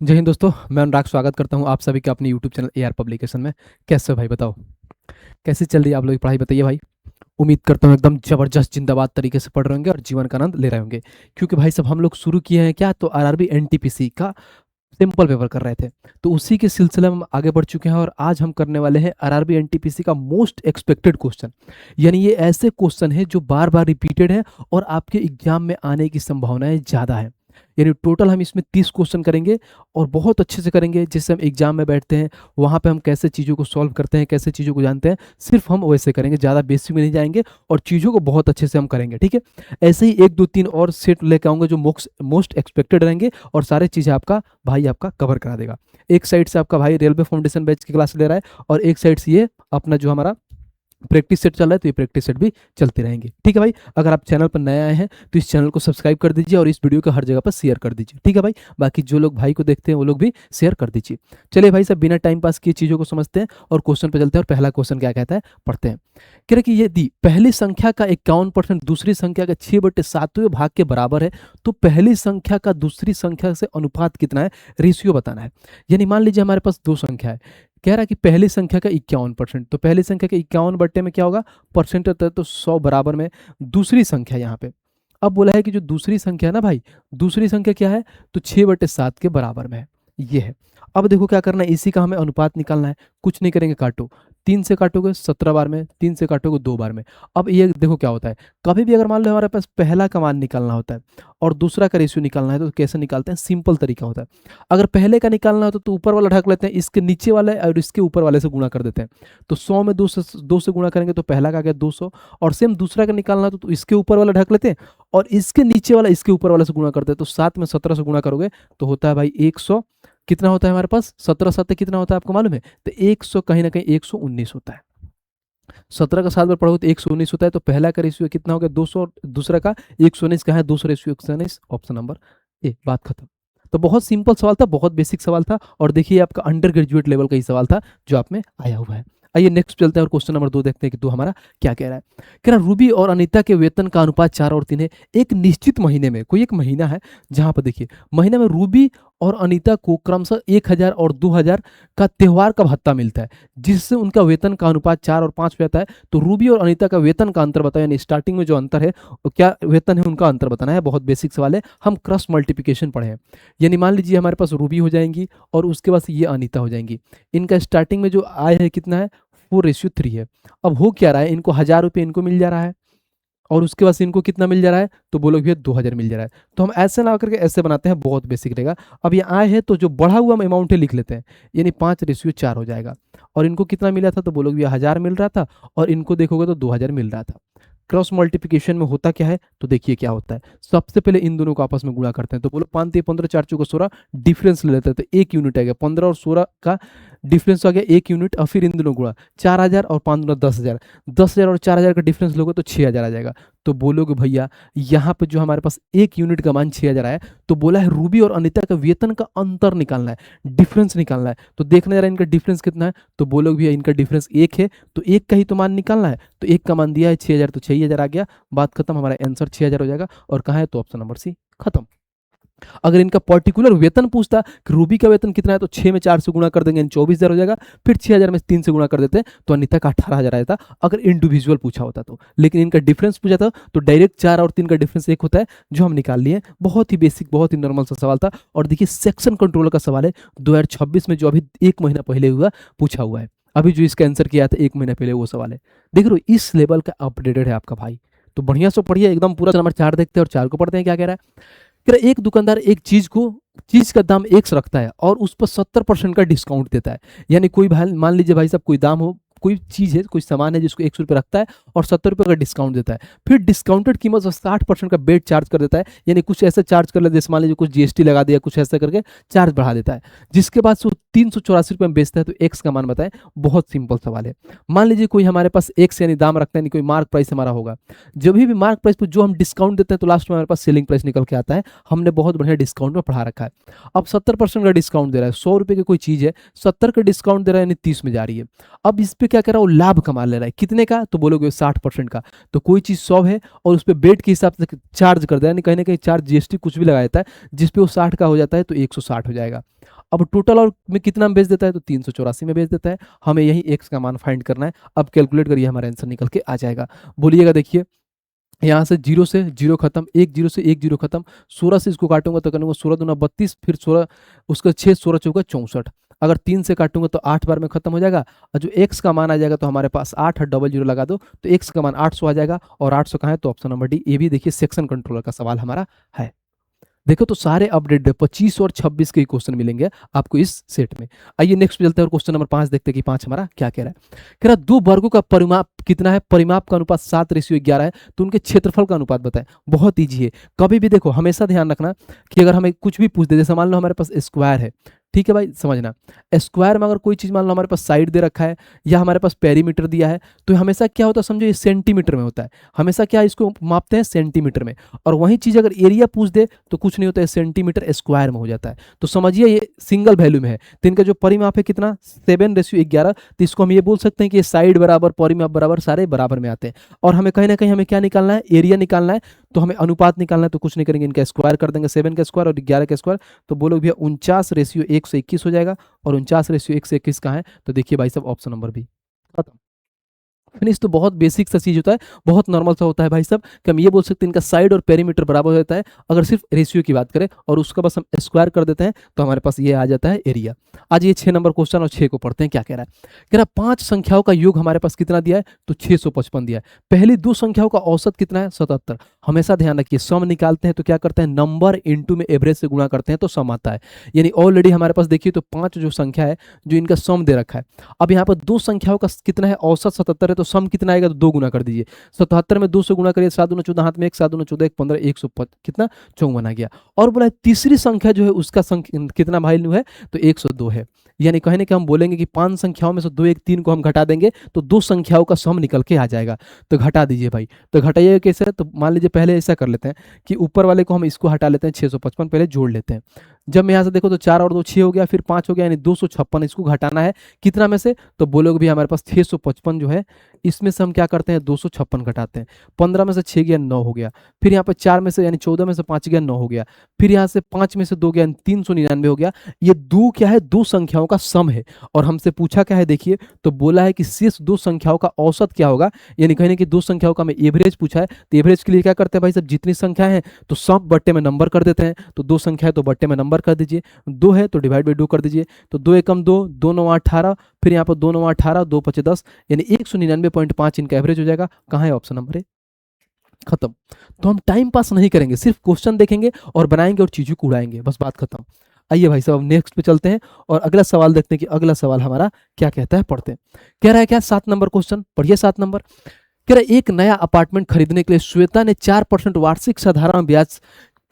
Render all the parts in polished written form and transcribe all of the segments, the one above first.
जय हिंद दोस्तों, मैं अनुराग स्वागत करता हूं आप सभी का अपने यूट्यूब चैनल एआर पब्लिकेशन में। कैसे हो भाई, बताओ कैसी चल रही है आप लोगों की पढ़ाई? बताइए भाई। उम्मीद करता हूं एकदम जबरदस्त जिंदाबाद तरीके से पढ़ रहे होंगे और जीवन का आनंद ले रहे होंगे, क्योंकि भाई सब हम लोग शुरू किए हैं क्या, तो आरआरबी एनटीपीसी का सिंपल पेपर कर रहे थे। तो उसी के सिलसिले में हम आगे बढ़ चुके हैं और आज हम करने वाले हैं आरआरबी एनटीपीसी का मोस्ट एक्सपेक्टेड क्वेश्चन। यानी ये ऐसे क्वेश्चन है जो बार बार रिपीटेड है और आपके एग्जाम में आने की संभावनाएं ज़्यादा है। यानी टोटल हम इसमें 30 क्वेश्चन करेंगे और बहुत अच्छे से करेंगे। जैसे हम एग्जाम में बैठते हैं वहाँ पे हम कैसे चीज़ों को सॉल्व करते हैं, कैसे चीज़ों को जानते हैं, सिर्फ हम वैसे करेंगे, ज़्यादा बेसिक में नहीं जाएंगे और चीज़ों को बहुत अच्छे से हम करेंगे। ठीक है, ऐसे ही 1 2 3 और सेट लेकर आऊँगा जो मोस्ट एक्सपेक्टेड रहेंगे और सारे चीज़ें आपका भाई आपका कवर करा देगा। एक साइड से आपका भाई रेलवे फाउंडेशन बैच की क्लास ले रहा है और एक साइड से ये अपना जो हमारा प्रैक्टिस सेट चल रहा है, तो ये प्रैक्टिस सेट भी चलते रहेंगे। ठीक है भाई, अगर आप चैनल पर नए आए हैं तो इस चैनल को सब्सक्राइब कर दीजिए और इस वीडियो को हर जगह पर शेयर कर दीजिए। ठीक है भाई, बाकी जो लोग भाई को देखते हैं वो लोग भी शेयर कर दीजिए। चलिए भाई साहब, बिना टाइम पास किए चीज़ों को समझते हैं और क्वेश्चन पे चलते हैं। और पहला क्वेश्चन क्या कहता है, पढ़ते हैं। कह रहे कि यदि पहली संख्या का 51% दूसरी संख्या का 6/7वें भाग के बराबर है तो पहली संख्या का दूसरी संख्या से अनुपात कितना है, रेशियो बताना है। यानी मान लीजिए हमारे पास दो संख्या है, कह रहा है कि पहली संख्या का 51%, तो पहली संख्या के 51 बट्टे में क्या होगा, परसेंट होता है तो 100 बराबर में दूसरी संख्या यहाँ पे। अब बोला है कि जो दूसरी संख्या है ना भाई, दूसरी संख्या क्या है, तो 6/7 के बराबर में है, ये है। अब देखो क्या करना है, इसी का हमें अनुपात निकालना है। कुछ नहीं करेंगे, काटो। 3 से काटोगे 17 बार में, 3 से काटोगे 2 बार में। अब ये देखो क्या होता है, कभी भी अगर मान लो हमारे पास पहला का मान निकालना होता है और दूसरा का रेशियो निकालना है तो कैसे निकालते हैं, सिंपल तरीका होता है। अगर पहले का निकालना हो तो ऊपर वाला ढक लेते हैं, इसके नीचे वाले और इसके ऊपर वाले से गुणा कर देते हैं। तो 100 में 2 से गुणा करेंगे तो पहला का आ गया 200, और सेम दूसरा का निकालना हो तो इसके ऊपर वाला ढक लेते हैं और इसके नीचे वाला इसके ऊपर वाले से गुणा करते हैं। तो 7 में 17 से गुणा करोगे तो होता है भाई 100। कितना होता है हमारे पास, 17 7 कितना होता है आपको मालूम है, तो 100 कहीं ना कहीं 119 होता है। 17 का 7 बार पढ़ोगे तो 119 होता है। तो पहला का रेशियो कितना हो गया, 200, दूसरा का 119 का है, दूसरा रेशियो 119, ऑप्शन नंबर ए, बात खत्म। तो बहुत सिंपल सवाल था, बहुत बेसिक सवाल था और देखिए आपका अंडर ग्रेजुएट लेवल का ही सवाल था जो आप में आया हुआ है। आइए नेक्स्ट चलते हैं और क्वेश्चन नंबर 2 देखते हैं कि 2 हमारा क्या कह रहा है। कह रहा रूबी और अनीता के वेतन का अनुपात 4 और 3 है। एक निश्चित महीने में, कोई एक महीना है जहां पर देखिए महीने में रूबी और अनीता को क्रमशः 1000 और 2000 का त्योहार का भत्ता मिलता है, जिससे उनका वेतन का अनुपात 4 और 5 हो जाता है। तो रूबी और अनीता का वेतन का अंतर बताओ, यानी स्टार्टिंग में जो अंतर है वो क्या वेतन है उनका अंतर बताना है। बहुत बेसिक सवाल है, हम क्रॉस मल्टीप्लिकेशन पढ़े हैं। यानी मान लीजिए हमारे पास रूबी हो जाएंगी और उसके बाद ये अनीता हो जाएंगी। इनका स्टार्टिंग में जो आय है कितना है, 4:3 है। अब हो क्या रहा है, इनको 1000 रुपये इनको मिल जा रहा है और उसके बाद से इनको कितना मिल जा रहा है, तो बोलो भैया 2000 मिल जा रहा है। तो हम ऐसे ना करके ऐसे बनाते हैं, बहुत बेसिक रहेगा। अब ये आय है तो जो बढ़ा हुआ अमाउंट है लिख लेते हैं, यानी 5:4 हो जाएगा। और इनको कितना मिला था, तो बोलोगे भैया 1000 मिल रहा था और इनको देखोगे तो 2000 मिल रहा था। क्रॉस मल्टीप्लिकेशन में होता क्या है, तो देखिए क्या होता है। सबसे पहले इन दोनों को आपस में गुणा करते हैं, तो बोलो 5 3 15 4 चौका 16, डिफरेंस ले लेते हैं तो 1 यूनिट आ गया। 15 और 16 का डिफरेंस आ गया 1 यूनिट। और फिर इन दोनों गुणा, 4000 और 5 दूना 10,000, 10,000 और 4000 का डिफरेंस लोगे तो 6000 आ जाएगा। तो बोलोगे भैया यहाँ पे जो हमारे पास 1 यूनिट का मान 6000 आया, तो बोला है रूबी और अनीता का वेतन का अंतर निकालना है, डिफरेंस निकालना है। तो देखना जरा इनका डिफरेंस कितना है, तो बोलोगे भैया इनका डिफरेंस 1 है, तो 1 का ही तो मान निकालना है। तो 1 का मान दिया है 6000, तो 6000 आ गया, बात खत्म, हमारा आंसर 6000 हो जाएगा। और कहाँ है, तो ऑप्शन नंबर सी, खत्म। अगर इनका पर्टिकुलर वेतन पूछता कि रूबी का वेतन कितना है, तो 6 में 4 से गुणा कर देंगे, 24,000 हो जाएगा। फिर 6000 में 3 से गुणा कर देते हैं तो अनीता का 18,000 आया था, अगर इंडिविजुअल पूछा होता तो। लेकिन इनका डिफरेंस पूछा था तो डायरेक्ट 4 और 3 का डिफरेंस 1 होता है, जो हम निकाल लिए। बहुत ही बेसिक, बहुत ही नॉर्मल सा सवाल था। और देखिए सेक्शन कंट्रोलर का सवाल है 2026 में, जो अभी 1 महीना पहले हुआ, पूछा हुआ है। अभी जो इसका आंसर किया था 1 महीना पहले, वो सवाल है। देख रहे हो, इस लेवल का अपडेटेड है आपका भाई। तो बढ़िया से पढ़िए एकदम पूरा। नंबर 4 देखते हैं और 4 को पढ़ते हैं क्या कह रहा है। एक दुकानदार एक चीज का दाम X रखता है और उस पर 70% का डिस्काउंट देता है। यानी कोई भाई, मान लीजिए भाई साहब, कोई दाम हो, कोई चीज है, कोई सामान है जिसको 100 रुपये रखता है और 70 रुपये का डिस्काउंट देता है। फिर डिस्काउंटेड कीमत 60% का बेट चार्ज कर देता है, यानी कुछ ऐसा चार्ज कर लेते, जैसे मान लीजिए कुछ GST लगा दिया, कुछ ऐसा करके चार्ज बढ़ा देता है। जिसके बाद से 384 में बेचता है तो एक्स का मान बताएं। बहुत सिंपल सवाल है। मान लीजिए कोई हमारे पास एक्स यानी दाम रखता है, नहीं कोई मार्क प्राइस हमारा होगा, जब भी मार्क प्राइस पर जो हम डिस्काउंट देते हैं तो लास्ट में हमारे पास सेलिंग प्राइस निकल के आता है। हमने बहुत बढ़िया डिस्काउंट में पढ़ा रखा है। अब 70% का डिस्काउंट दे रहा है, 100 रुपये की कोई चीज़ है, 70 का डिस्काउंट दे रहा है यानी 30 में जा रही है। अब इस पर क्या कर रहा है, वो लाभ कमा ले रहा है। कितने का, तो बोलोगे 60% का। तो कोई चीज़ 100 है और उस पर बेट के हिसाब से चार्ज कर दे रहा है, यानी कहीं ना कहीं चार्ज जीएसटी कुछ भी लगा देता है, जिसपे वो 60 का हो जाता है तो 160 हो जाएगा। अब टोटल और में कितना में बेच देता है, तो 384 में बेच देता है। हमें यही एक्स का मान फाइंड करना है। अब कैलकुलेट करिए, हमारा आंसर निकल के आ जाएगा। बोलिएगा, देखिए यहाँ से जीरो खत्म, एक जीरो से एक जीरो खत्म, 16 से इसको काटूंगा तो करूँगा 16 दूना 32, फिर 16 उसका 6, 16 चौका 64। अगर 3 से काटूंगा तो 8 बार में खत्म हो जाएगा। और जो एक्स का मान आ जाएगा तो हमारे पास 8 और डबल जीरो लगा दो तो एक्स का मान 800 आ जाएगा। और 800 कहाँ है, तो ऑप्शन नंबर डी। ये भी देखिए सेक्शन कंट्रोलर का सवाल हमारा है। देखो तो सारे अपडेट 25 और 26 के क्वेश्चन मिलेंगे आपको इस सेट में। आइए नेक्स्ट पे चलते हैं और क्वेश्चन नंबर 5 देखते हैं कि 5 हमारा क्या कह रहा है। कह रहा है दो वर्गों का परिमाप कितना है, परिमाप का अनुपात 7:11 है, तो उनके क्षेत्रफल का अनुपात बताएं। बहुत ईजी है। कभी भी देखो हमेशा ध्यान रखना कि अगर हमें कुछ भी पूछ दे, जैसे मान लो हमारे पास स्क्वायर है, ठीक है भाई, समझना स्क्वायर में अगर कोई चीज मान लो हमारे पास साइड दे रखा है या हमारे पास पेरीमीटर दिया है, तो हमेशा क्या होता है, समझो ये सेंटीमीटर में होता है। हमेशा क्या इसको मापते हैं, सेंटीमीटर में। और वही चीज अगर एरिया पूछ दे तो कुछ नहीं होता है, सेंटीमीटर स्क्वायर में हो जाता है। तो समझिए ये सिंगल वैल्यू में है, तो इनका जो परिमाप है कितना, 7:11। तो इसको हम ये बोल सकते हैं कि साइड बराबर परिमाप बराबर सारे बराबर में आते हैं। और हमें कहीं ना कहीं हमें क्या निकालना है, एरिया निकालना है। तो हमें अनुपात निकालना है, तो कुछ नहीं करेंगे, इनका स्क्वायर कर देंगे, 7 का स्क्वायर और 11 का स्क्वायर। तो बोलो भैया 49:121 हो जाएगा। और 49:121 कहाँ है, तो देखिए भाई साहब ऑप्शन नंबर बी। खत्म, फिनिश। तो बहुत बेसिक सा चीज होता है, बहुत नॉर्मल सा होता है भाई साहब, कि हम ये बोल सकते हैं इनका साइड और पेरीमीटर बराबर होता है अगर सिर्फ रेशियो की बात करें, और उसका बस हम स्क्वायर कर देते हैं तो हमारे पास ये आ जाता है एरिया। आज ये 6 नंबर क्वेश्चन और 6 को पढ़ते हैं। क्या कह रहा है, कह रहा है 5 संख्याओं का योग हमारे पास कितना दिया है, तो 655 दिया है। पहली 2 संख्याओं का औसत कितना है, 77। हमेशा ध्यान रखिए, सम निकालते हैं तो क्या करते हैं, नंबर इंटू में एवरेज से गुणा करते हैं तो सम आता है। यानी ऑलरेडी हमारे पास देखिए तो 5 जो संख्या है जो इनका सम दे रखा है। अब यहाँ पर 2 संख्याओं का कितना है, औसत 77 है, तो सम कितना आएगा, तो 2 गुना कर दीजिए। 77 में 2 से गुना करिए, 7 दूना 14, हाथ में 1, 7 दूना 14, 1 15, 105 कितना, 54 आ गया। और बोला तीसरी संख्या जो है उसका कितना वैल्यू है, तो 102 है। यानी कहने कि हम बोलेंगे कि 5 संख्याओं में से 2 1 3 को हम घटा देंगे तो 2 संख्याओं का सम निकल के आ जाएगा। तो घटा दीजिए भाई। तो घटाइए कैसे, तो मान लीजिए पहले ऐसा कर लेते हैं कि ऊपर वाले को हम इसको हटा लेते हैं, 655 पहले जोड़ लेते हैं। जब मैं यहाँ से देखो तो 4 और 2 6 हो गया, फिर 5 हो गया, यानी 256 इसको घटाना है कितना में से, तो बोलोगे भी हमारे पास 655 जो है इसमें से हम क्या करते हैं, 256 घटाते हैं। 15 में से 6 गया, 9 हो गया। फिर यहाँ पर 4 में से यानी 14 में से 5 गया, 9 हो गया। फिर यहाँ से 5 में से 2 गया, 399 हो गया। ये 2 क्या है, 2 संख्याओं का सम है। और हमसे पूछा क्या है, देखिए तो बोला है कि शेष 2 संख्याओं का औसत क्या होगा, यानी कहने कि 2 संख्याओं का हमें एवरेज पूछा है। तो एवरेज के लिए क्या करते हैं भाई साहब, जितनी संख्या है तो सब बट्टे में नंबर कर देते हैं। तो 2 संख्या है तो बट्टे में नंबर कर दीजिए, 2 है तो डिवाइड बाई 2 कर दीजिए। तो 2 एकम 2, 2 9 18, फिर यहाँ पर 2 9 18, 2 5 10, यानी 199.5 इनका एवरेज हो जाएगा। कहाँ है, ऑप्शन नंबर है। खत्म। तो हम टाइम पास नहीं करेंगे, सिर्फ क्वेश्चन देखेंगे और बनाएंगे और चीजों को उड़ाएंगे, बस बात खत्म। आइए भाई साहब नेक्स्ट पे चलते हैं और अगला सवाल देखते हैं कि अगला सवाल हमारा क्या कहता है, पढ़ते हैं। कह रहा है क्या, 7 नंबर क्वेश्चन पढ़िए। 7 नंबर कह रहा है एक नया अपार्टमेंट खरीदने के लिए श्वेता ने 4% वार्षिक साधारण ब्याज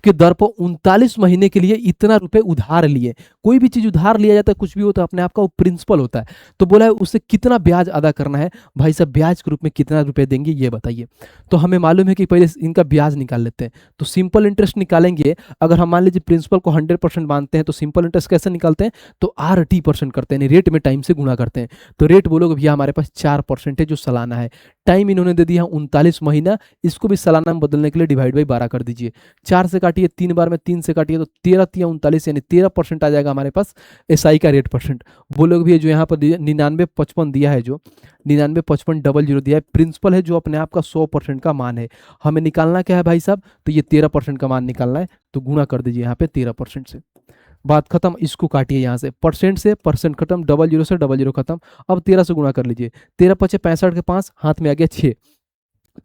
के दर पर 39 महीने के लिए इतना रुपए उधार लिए। कोई भी चीज उधार लिया जाता है, कुछ भी होता है, अपने आप का वो प्रिंसिपल होता है। तो बोला है उसे कितना ब्याज अदा करना है, भाई साहब ब्याज के रूप में कितना रुपए देंगे ये बताइए। तो हमें मालूम है कि पहले इनका ब्याज निकाल लेते हैं। तो सिंपल इंटरेस्ट निकालेंगे। अगर हम मान लीजिए प्रिंसिपल को 100% मानते हैं तो सिंपल इंटरेस्ट कैसे निकालते हैं, तो RT% करते हैं, रेट में टाइम से गुणा करते हैं। तो रेट बोलोगे भैया हमारे पास 4% है जो सालाना है। टाइम इन्होंने दे दिया 39 महीना, इसको भी सालाना में बदलने के लिए डिवाइड बाई 12 कर दीजिए। 4 से काटिए 3 बार में, 3 से काटिए तो 13 3 39, यानी 13% आ जाएगा हमारे पास SI का रेट परसेंट। बोलोगे भी जो यहाँ पर 9955 दिया है, जो 995500 दिया है, प्रिंसिपल है जो अपने आप का 100% का मान है। हमें निकालना क्या है भाई साहब, तो ये 13% का मान निकालना है। तो गुणा कर दीजिए यहाँ पे 13% से, बात खत्म। इसको काटिए यहाँ से, परसेंट से परसेंट खत्म, 00 से 00 खत्म। अब 13 से गुणा कर लीजिए, 13 पचे 65 के 5, हाथ में आ गया 6।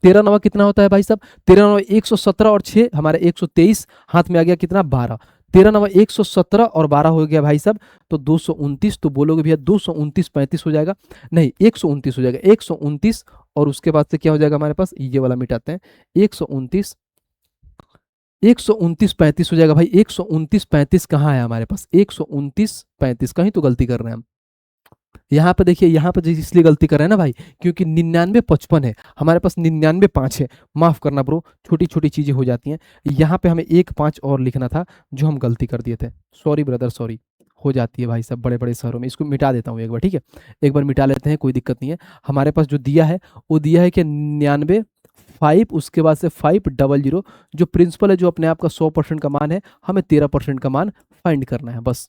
13 नवा कितना होता है भाई साहब, 13 नवा 117 और 6 हमारे 123, हाथ में आ गया कितना 12। 13 नवा 117 और 12 हो गया भाई साहब तो 229। तो बोलोगे भैया 229 35 हो जाएगा, नहीं 129 हो जाएगा, 129। और उसके बाद से क्या हो जाएगा हमारे पास, ये वाला मिटाते हैं, 129 129 35 हो जाएगा भाई। 129 35 कहाँ है हमारे पास? 129 35 कहीं तो गलती कर रहे हैं हम। यहाँ पे देखिए, यहाँ पे इसलिए गलती कर रहे हैं ना भाई, क्योंकि 99 55 है, हमारे पास 99 5 है। माफ करना ब्रो, छोटी छोटी चीजें हो जाती हैं। यहाँ पे हमें 1 5 और लिखना था, जो हम गलती कर दिए थे। Sorry brother, sorry. हो जाती है भाई सब बड़े बड़े शहरों में। इसको मिटा देता हूँ एक बार, ठीक है? एक बार मिटा लेते हैं, कोई दिक्कत नहीं है। हमारे पास जो दिया है वो दिया है कि 99 5, उसके बाद से 500, जो प्रिंसिपल है, जो अपने आप का 100% का मान है, हमें 13% का मान फाइंड करना है बस।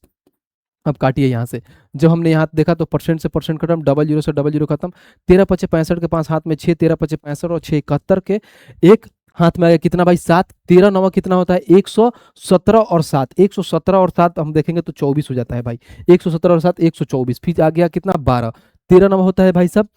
अब काटिए यहाँ से। जब हमने यहाँ देखा तो परसेंट से परसेंट खत्म, 00 से 00 खत्म। 13 5 65 के 5 हाथ में 6, 13 5 65 और 6 71 के एक हाथ में आ गया कितना भाई? 7। 13 9 कितना होता है? 117 और 7, 117 और 7 हम देखेंगे तो 24 हो जाता है भाई। 117 और 7 124, फिर आ गया कितना? 12। 13 9 होता है भाई साहब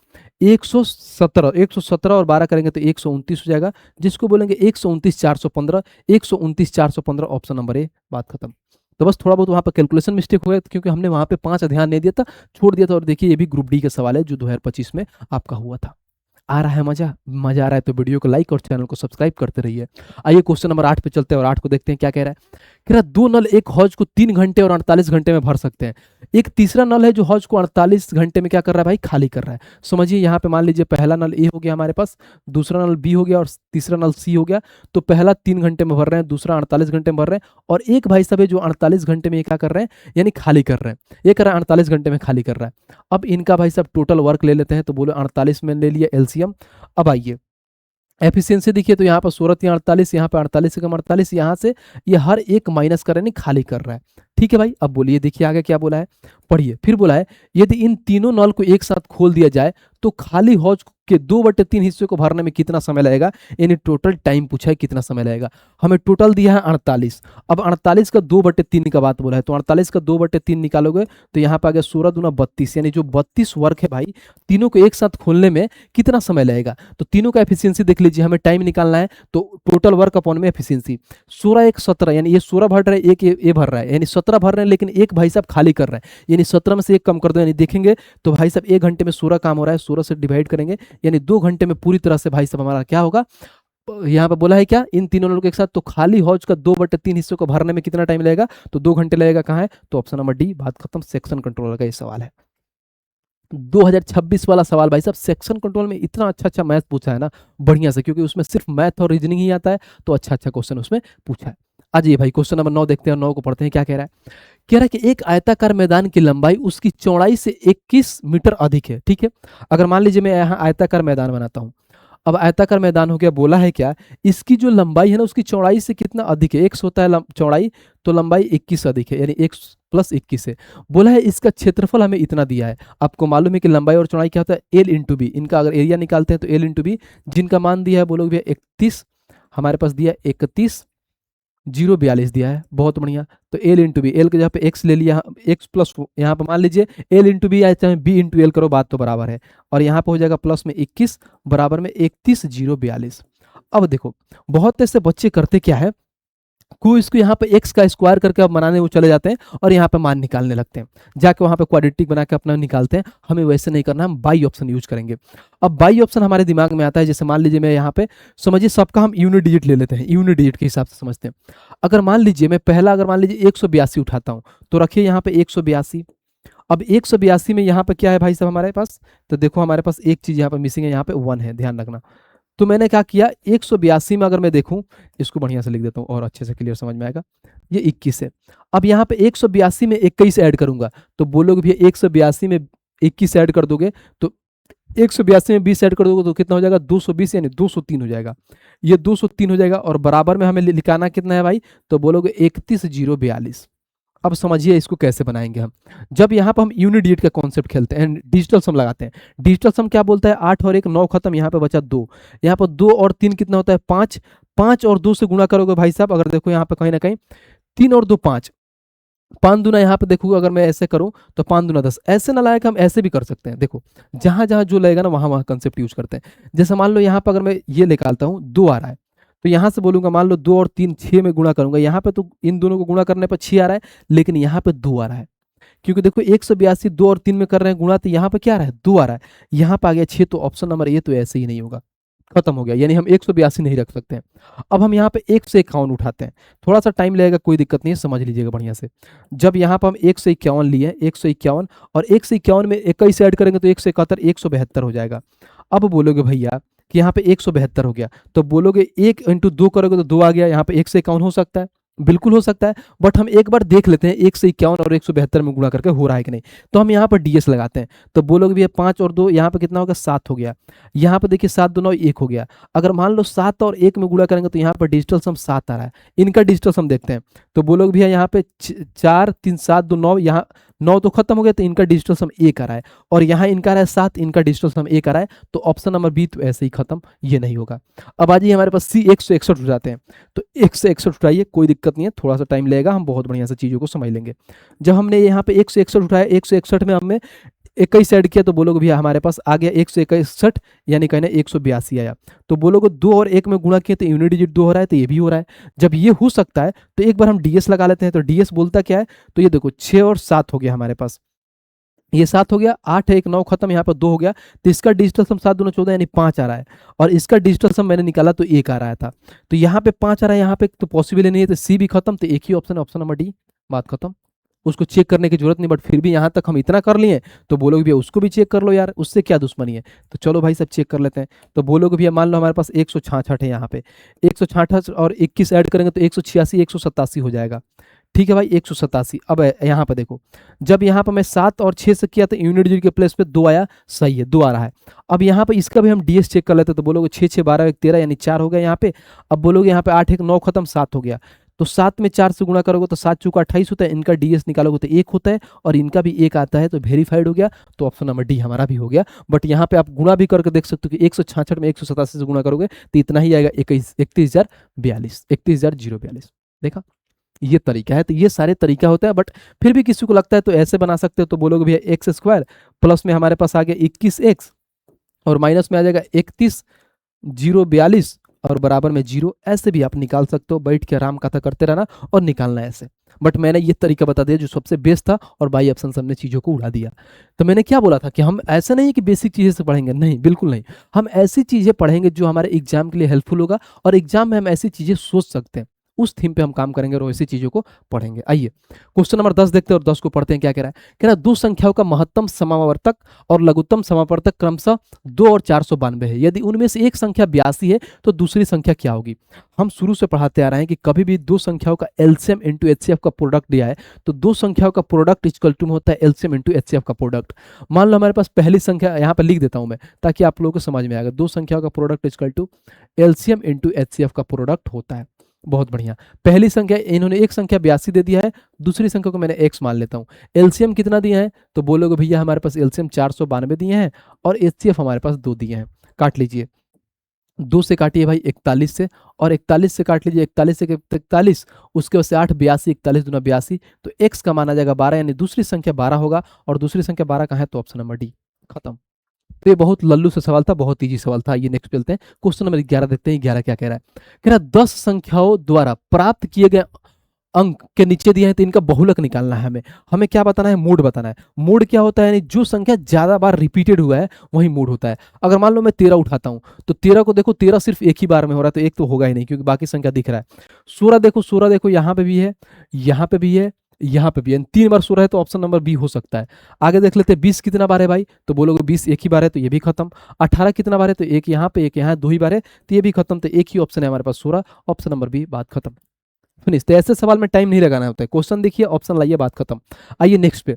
117, 117 और 12 करेंगे तो 129 हो जाएगा, जिसको बोलेंगे 129 415। 129 415 ऑप्शन नंबर ए, बात खत्म। तो बस थोड़ा बहुत वहाँ पर कैलकुलेशन मिस्टेक हो गया, क्योंकि हमने वहाँ पे 5 ध्यान नहीं दिया था, छोड़ दिया था। और देखिए, ये भी ग्रुप डी का सवाल है जो 2025 में आपका हुआ था। आ रहा है मजा? मजा आ रहा है तो वीडियो को लाइक और चैनल को सब्सक्राइब करते रहिए। आइए क्वेश्चन नंबर 8 पे चलते हैं और 8 को देखते हैं क्या कह रहा है। कह रहा है 2 नल एक हौज को 3 घंटे और 48 घंटे में भर सकते हैं। एक तीसरा नल है जो हौज को 48 घंटे में क्या कर रहा है भाई? खाली कर रहा है। समझिए, यहाँ पे मान लीजिए पहला नल ए हो गया हमारे पास, दूसरा नल बी हो गया और तीसरा नल सी हो गया। तो पहला 3 घंटे में भर रहे हैं, दूसरा 48 घंटे में भर रहे हैं, और एक भाई साहब है जो 48 घंटे में ये क्या कर रहे हैं? यानी खाली कर रहे हैं। ये कर रहा है 48 घंटे में खाली कर रहा है। अब इनका भाई साहब टोटल वर्क ले लेते हैं, तो बोलो 48 में ले लिया एलसीएम। अब आइए एफिशिएंसी देखिए, तो यहाँ पर 16 या 48, यहाँ पे 48 से कम 48, यहाँ से ये हर एक माइनस कर रहा है, नहीं खाली कर रहा है। ठीक है भाई, अब बोलिए, देखिए आगे क्या बोला है, पढ़िए। फिर बोला है यदि इन तीनों नल को एक साथ खोल दिया जाए तो खाली हौज के 2/3 हिस्से को भरने में कितना समय लगेगा? यानी टोटल टाइम पूछा है कितना समय लगेगा। हमें टोटल दिया है 48। अब 48 का 2/3 का बात बोला है, तो 48 का 2/3 निकालोगे तो यहाँ पे आ गया 16 दूना 32, यानी जो 32 वर्क है भाई, तीनों को एक साथ खोलने में कितना समय लगेगा? तो तीनों का एफिशिएंसी देख लीजिए, हमें टाइम निकालना है, तो टोटल वर्क अपॉन में एफिशिएंसी 16 1 17, यानी ये 16 भर रहा है, एक ये भर रहा है, यानी 17 भर रहे हैं, लेकिन एक भाई साहब खाली कर रहा है, यानी 17 में से एक कम कर दो, यानी देखेंगे तो भाई साहब 1 घंटे में 16 काम हो रहा है, 16 से डिवाइड करेंगे, यानी 2 घंटे में पूरी तरह से भाई साहब हमारा क्या होगा? यहाँ पे बोला है क्या? इन तीनों लोगों के साथ तो खाली हौज का 2/3 हिस्सों को भरने में कितना टाइम लगेगा? तो 2 घंटे लगेगा। कहाँ है? तो ऑप्शन नंबर डी, बात खत्म। सेक्शन कंट्रोलर का ये सवाल है। 2026 वाला सवाल भाई साहब, सेक्शन कंट्रोल में इतना अच्छा अच्छा मैथ पूछा है ना, बढ़िया से, क्योंकि उसमें सिर्फ मैथ और रीजनिंग ही आता है, तो अच्छा अच्छा क्वेश्चन उसमें पूछा है। आ जाइए भाई, क्वेश्चन नंबर 9 देखते हैं, 9 को पढ़ते हैं क्या कह रहा है। कह रहा है कि एक आयताकार मैदान की लंबाई उसकी चौड़ाई से 21 मीटर अधिक है। ठीक है, अगर मान लीजिए मैं यहाँ आयताकार मैदान बनाता हूँ। अब आयताकार मैदान हो गया, बोला है क्या? इसकी जो लंबाई है ना, उसकी चौड़ाई से कितना अधिक है? 1 होता है चौड़ाई, तो लंबाई 21 अधिक है, यानी 1 + 21 है। बोला है इसका क्षेत्रफल हमें इतना दिया है। आपको मालूम है कि लंबाई और चौड़ाई क्या होता है? L into B. इनका अगर एरिया निकालते हैं तो एल इंटू बी, जिनका मान दिया है बोलोगे भैया 31, हमारे पास दिया 31 042 दिया है, बहुत बढ़िया। तो एल इंटू बी, एल के जगह पे एक्स ले लिया, एक्स प्लस, यहाँ पे मान लीजिए एल इंटू बी, चाहे बी इंटू एल करो, बात तो बराबर है। और यहाँ पे हो जाएगा प्लस में 21 बराबर में 31 042। अब देखो, बहुत ऐसे बच्चे करते क्या है, को इसको यहाँ पे एक्स का स्क्वायर करके अब बनाने वो चले जाते हैं और यहाँ पे मान निकालने लगते हैं, जाके वहाँ पे क्वाड्रेटिक बना के अपना निकालते हैं। हमें वैसे नहीं करना, हम बाई ऑप्शन यूज करेंगे। अब बाई ऑप्शन हमारे दिमाग में आता है, जैसे मान लीजिए मैं यहाँ पे, समझिए सबका हम यूनिट डिजिट ले लेते हैं, यूनिट डिजिट के हिसाब से समझते हैं। अगर मान लीजिए मैं पहला, अगर मान लीजिए 182 उठाता हूँ, तो रखिए यहाँ पे 182। अब 182 में यहाँ पे क्या है भाई साहब हमारे पास? तो देखो हमारे पास एक चीज यहाँ पे मिसिंग है, यहाँ पे 1 है, ध्यान रखना। तो मैंने क्या किया, 182 में अगर मैं देखूं, इसको बढ़िया से लिख देता हूं और अच्छे से क्लियर समझ में आएगा, ये 21 है। अब यहाँ पे 182 में 21 ऐड करूंगा, तो बोलोगे भैया 182 में 21 ऐड कर दोगे, तो 182 में 20 ऐड कर दोगे तो कितना हो जाएगा? 220, यानी 203 हो जाएगा। ये 203 हो जाएगा, और बराबर में हमें लिखाना कितना है भाई? तो बोलोगे 31 042। अब समझिए इसको कैसे बनाएंगे हम। जब यहाँ पर हम यूनिट डिजिट का कॉन्सेप्ट खेलते हैं, डिजिटल सम लगाते हैं। डिजिटल सम क्या बोलता है? 8 और 1 9 खत्म, यहाँ पे बचा 2, यहाँ पर 2 और 3 कितना होता है? 5, 5 और 2 से गुणा करोगे भाई साहब, अगर देखो यहाँ पे कहीं ना कहीं 3 और 2 5, 5 दूना, यहाँ पे देखोगे अगर मैं ऐसे करूं तो 5 दूना 10। ऐसे ना लायक हम ऐसे भी कर सकते हैं। देखो जहां जहां जो लगेगा ना, वहां वहां कंसेप्ट यूज करते हैं। जैसे मान लो यहाँ पर अगर मैं ये निकालता हूँ, 2 आ रहा है, तो यहाँ से बोलूंगा मान लो 2 और 3 6 में गुणा करूंगा, यहाँ पे तो इन दोनों को गुणा करने पर 6 आ रहा है, लेकिन यहाँ पे 2 आ रहा है, क्योंकि देखो 182 2 और 3 में कर रहे हैं गुणा, तो यहाँ पे क्या आ रहा है? 2 आ रहा है, यहाँ पे आ गया 6, तो ऑप्शन नंबर ए तो ऐसे ही नहीं होगा। खत्म हो गया, यानी हम 182 नहीं रख सकते हैं। अब हम यहाँ पे 151 उठाते हैं, थोड़ा सा टाइम लगेगा, कोई दिक्कत नहीं है, समझ लीजिएगा बढ़िया से। जब यहाँ पर हम 151 लिए, 151 और 151 में 21 ऐड करेंगे तो 171, 172 हो जाएगा। अब बोलोगे भैया कि यहाँ पे 172 हो गया, तो बोलोगे 1 इंटू 2 करोगे तो 2 आ गया, यहाँ पे 151 हो सकता है, बिल्कुल हो सकता है। बट हम एक बार देख लेते हैं 151 और 172 में गुणा करके हो रहा है कि नहीं। तो हम यहाँ पर डीएस लगाते हैं, तो बोलोगे भैया 5 और 2 यहाँ पे कितना होगा, 7 हो गया। यहाँ पे देखिए 7 2 9 1 हो गया। अगर मान लो 7 और 1 में गुणा करेंगे तो यहाँ पर डिजिटल सम 7 आ रहा है। इनका डिजिटल सम देखते हैं, तो बोलोगे भैया यहाँ पे 4 3 7 2 9, यहाँ 9 तो खत्म हो गया, तो इनका डिजिटल सम 1 आ रहा है, और यहाँ इनका आ रहा है 7, इनका डिजिटल सम 1 आ रहा है, तो ऑप्शन नंबर बी तो ऐसे ही खत्म, ये नहीं होगा। अब आ जाइए हमारे पास सी 161 हो जाते हैं, तो 161 उठाइए, कोई दिक्कत नहीं है, थोड़ा सा टाइम लगेगा, हम बहुत बढ़िया से चीज़ों को समझ लेंगे। जब हमने यहाँ पे 161 उठाया, 161 में हमने 21 ऐड किया, तो बोलोगे भैया हमारे पास आ गया 161, यानी कहना 182 आया। तो बोलोगे 2 और 1 में गुणा किया तो यूनिट डिजिट 2 हो रहा है, तो ये भी हो रहा है। जब ये हो सकता है तो एक बार हम डीएस लगा लेते हैं, तो डीएस बोलता क्या है, तो ये देखो 6 और 7 हो गया हमारे पास, ये 7 हो गया, 8 है 1 9 खत्म, यहाँ पर 2 हो गया, तो इसका डिजिटल सम 7 दूना 14 यानी 5 आ रहा है, और इसका डिजिटल सम मैंने निकाला तो 1 आ रहा था, तो यहाँ पे 5 आ रहा है, यहाँ पे तो पॉसिबल ही नहीं है, तो सी भी खत्म, तो एक ही ऑप्शन है, ऑप्शन नंबर डी, बात खत्म। उसको चेक करने की जरूरत नहीं, बट फिर भी यहाँ तक हम इतना कर लिए, तो बोलोगे भैया उसको भी चेक कर लो यार, उससे क्या दुश्मनी है। तो चलो भाई सब चेक कर लेते हैं। तो बोलोगे भैया मान लो हमारे पास 166 है, यहाँ पे 166 और 21 ऐड करेंगे तो 186 187 हो जाएगा। ठीक है भाई, 187। अब यहाँ पे देखो, जब यहाँ पर मैं 7 और 6 से किया तो यूनिट डिजिट के प्लेस पे 2 आया, सही है, 2 आ रहा है। अब यहाँ पे इसका भी हम डीएस चेक कर लेते हैं, तो बोलोगे 6 6 12 1 13 यानी 4 हो गया यहाँ पे। अब बोलोगे यहाँ पे 8 1 9 खत्म, 7 हो गया, तो 7 में 4 से गुणा करोगे तो 7 चौका 28 होता है, इनका डीएस निकालोगे तो 1 होता है, और इनका भी 1 आता है, तो वेरीफाइड हो गया, तो ऑप्शन नंबर डी हमारा भी हो गया। बट यहाँ पे आप गुणा भी करके देख सकते हो कि 166 में 187 से गुणा करोगे तो इतना ही आएगा, 31,042, 31,042। देखा, ये तरीका है। तो ये सारे तरीका होता है, बट फिर भी किसी को लगता है तो ऐसे बना सकते हो, तो बोलोगे भैया एक्स स्क्वायर प्लस में हमारे पास आ गया 21x, और माइनस में आ जाएगा 31,042 और बराबर में 0, ऐसे भी आप निकाल सकते हो, बैठ के आराम कथा करते रहना और निकालना ऐसे। बट मैंने ये तरीका बता दिया जो सबसे बेस्ट था, और बाई ऑप्शन सबने चीज़ों को उड़ा दिया। तो मैंने क्या बोला था कि हम ऐसा नहीं है कि बेसिक चीज़ें से पढ़ेंगे, नहीं, बिल्कुल नहीं। हम ऐसी चीज़ें पढ़ेंगे जो हमारे एग्जाम के लिए हेल्पफुल होगा, और एग्जाम में हम ऐसी चीज़ें सोच सकते हैं, उस थीम पे हम काम करेंगे और ऐसी चीज़ों को पढ़ेंगे। आइए क्वेश्चन नंबर 10 देखते हैं, और 10 को पढ़ते हैं। क्या कह रहा है, कह रहा है दो संख्याओं का महत्तम समावर्तक और लघुत्तम समावर्तक क्रमशः 2 और 492 है। यदि उनमें से एक संख्या 82 है तो दूसरी संख्या क्या होगी। हम शुरू से पढ़ाते आ रहे हैं कि कभी भी दो संख्याओं का एलसीएम इंटू एचसीएफ का प्रोडक्ट दिया है, तो दो संख्याओं का प्रोडक्ट इक्वल टू में होता है एलसीएम इंटू एचसीएफ का प्रोडक्ट। मान लो हमारे पास पहली संख्या, यहाँ पर लिख देता हूं मैं ताकि आप लोगों को समझ में आएगा, दो संख्याओं का product equal to LCM into HCF का प्रोडक्ट होता है। बहुत बढ़िया। पहली संख्या, इन्होंने एक संख्या 82 दे दिया है, दूसरी संख्या को मैंने एक्स मान लेता हूँ। एलसीएम कितना दिया है, तो बोलोगे भैया हमारे पास एलसीएम 492 दिए हैं, और एचसीएफ हमारे पास 2 दिए हैं। काट लीजिए, 2 से काटिए भाई 41 से, और 41 से काट लीजिए 41 से 41, उसके बाद से 8 82, 41 दूना 82, तो एक्स का माना जाएगा 12, यानी दूसरी संख्या 12 होगा, और दूसरी संख्या 12 कहाँ है, तो ऑप्शन नंबर डी, खत्म। तो ये बहुत लल्लू से सवाल था, बहुत इजी सवाल था। ये नेक्स्ट चलते हैं, क्वेश्चन नंबर 11 देखते हैं। 11 क्या कह रहा है, कह रहा है 10 संख्याओं द्वारा प्राप्त किए गए अंक के नीचे दिए हैं, तो इनका बहुलक निकालना है हमें। हमें क्या बताना है, मोड बताना है। मोड क्या होता है, यानी जो संख्या ज्यादा बार रिपीटेड हुआ है वही मोड होता है। अगर मान लो मैं 13 उठाता हूं, तो 13 को देखो, 13 सिर्फ एक ही बार में हो रहा है, तो एक तो होगा ही नहीं क्योंकि बाकी संख्या दिख रहा है। 16 देखो, 16 देखो, यहाँ पे भी है, यहाँ पे भी है, यहाँ पे भी है, 3 बार 16 है, तो ऑप्शन नंबर बी हो सकता है। आगे देख लेते हैं, 20 कितना बार है भाई, तो बोलोगे 20 एक ही बार है, तो ये भी खत्म। 18 कितना बार है, तो एक यहाँ पे एक यहाँ 2 ही बार है, तो ये भी खत्म। तो एक ही ऑप्शन है हमारे पास 16, ऑप्शन नंबर बी, बात खत्म। फिनिश। तो ऐसे सवाल में टाइम नहीं लगाना होता है, क्वेश्चन देखिए, ऑप्शन लाइए, बात खत्म। आइए नेक्स्ट पे,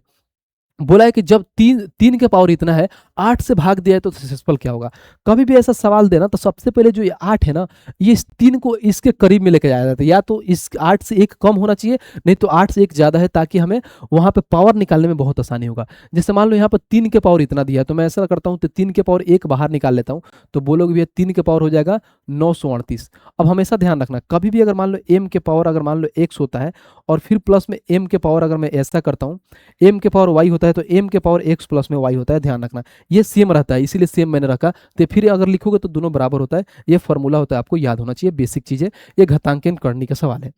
बोला है कि जब 3 के पावर इतना है, 8 से भाग दिया है तो सक्सेसफुल क्या होगा। कभी भी ऐसा सवाल देना तो सबसे पहले जो ये 8 है ना, ये इस 3 को इसके करीब में लेके जाया जाता है, या तो इस 8 से 1 कम होना चाहिए, नहीं तो 8 से 1 ज्यादा है, ताकि हमें वहां पे पावर निकालने में बहुत आसानी होगा। जैसे मान लो यहाँ पर 3 के पावर इतना दिया है, तो मैं ऐसा करता हूँ, तो 3 के पावर 1 बाहर निकाल लेता हूँ, तो बोलोगे भैया 3 के पावर हो जाएगा 938। अब हमेशा ध्यान रखना, कभी भी अगर मान लो m के पावर अगर मान लो x होता है, और फिर प्लस में m के पावर अगर मैं ऐसा करता हूँ, m के पावर y होता है, तो m के पावर x प्लस में y होता है। ध्यान रखना, ये सेम रहता है, इसीलिए सेम मैंने रखा। तो फिर अगर लिखोगे तो दोनों बराबर होता है, ये फॉर्मूला होता है, आपको याद होना चाहिए, बेसिक चीजें, ये घातांकन करने का सवाल है।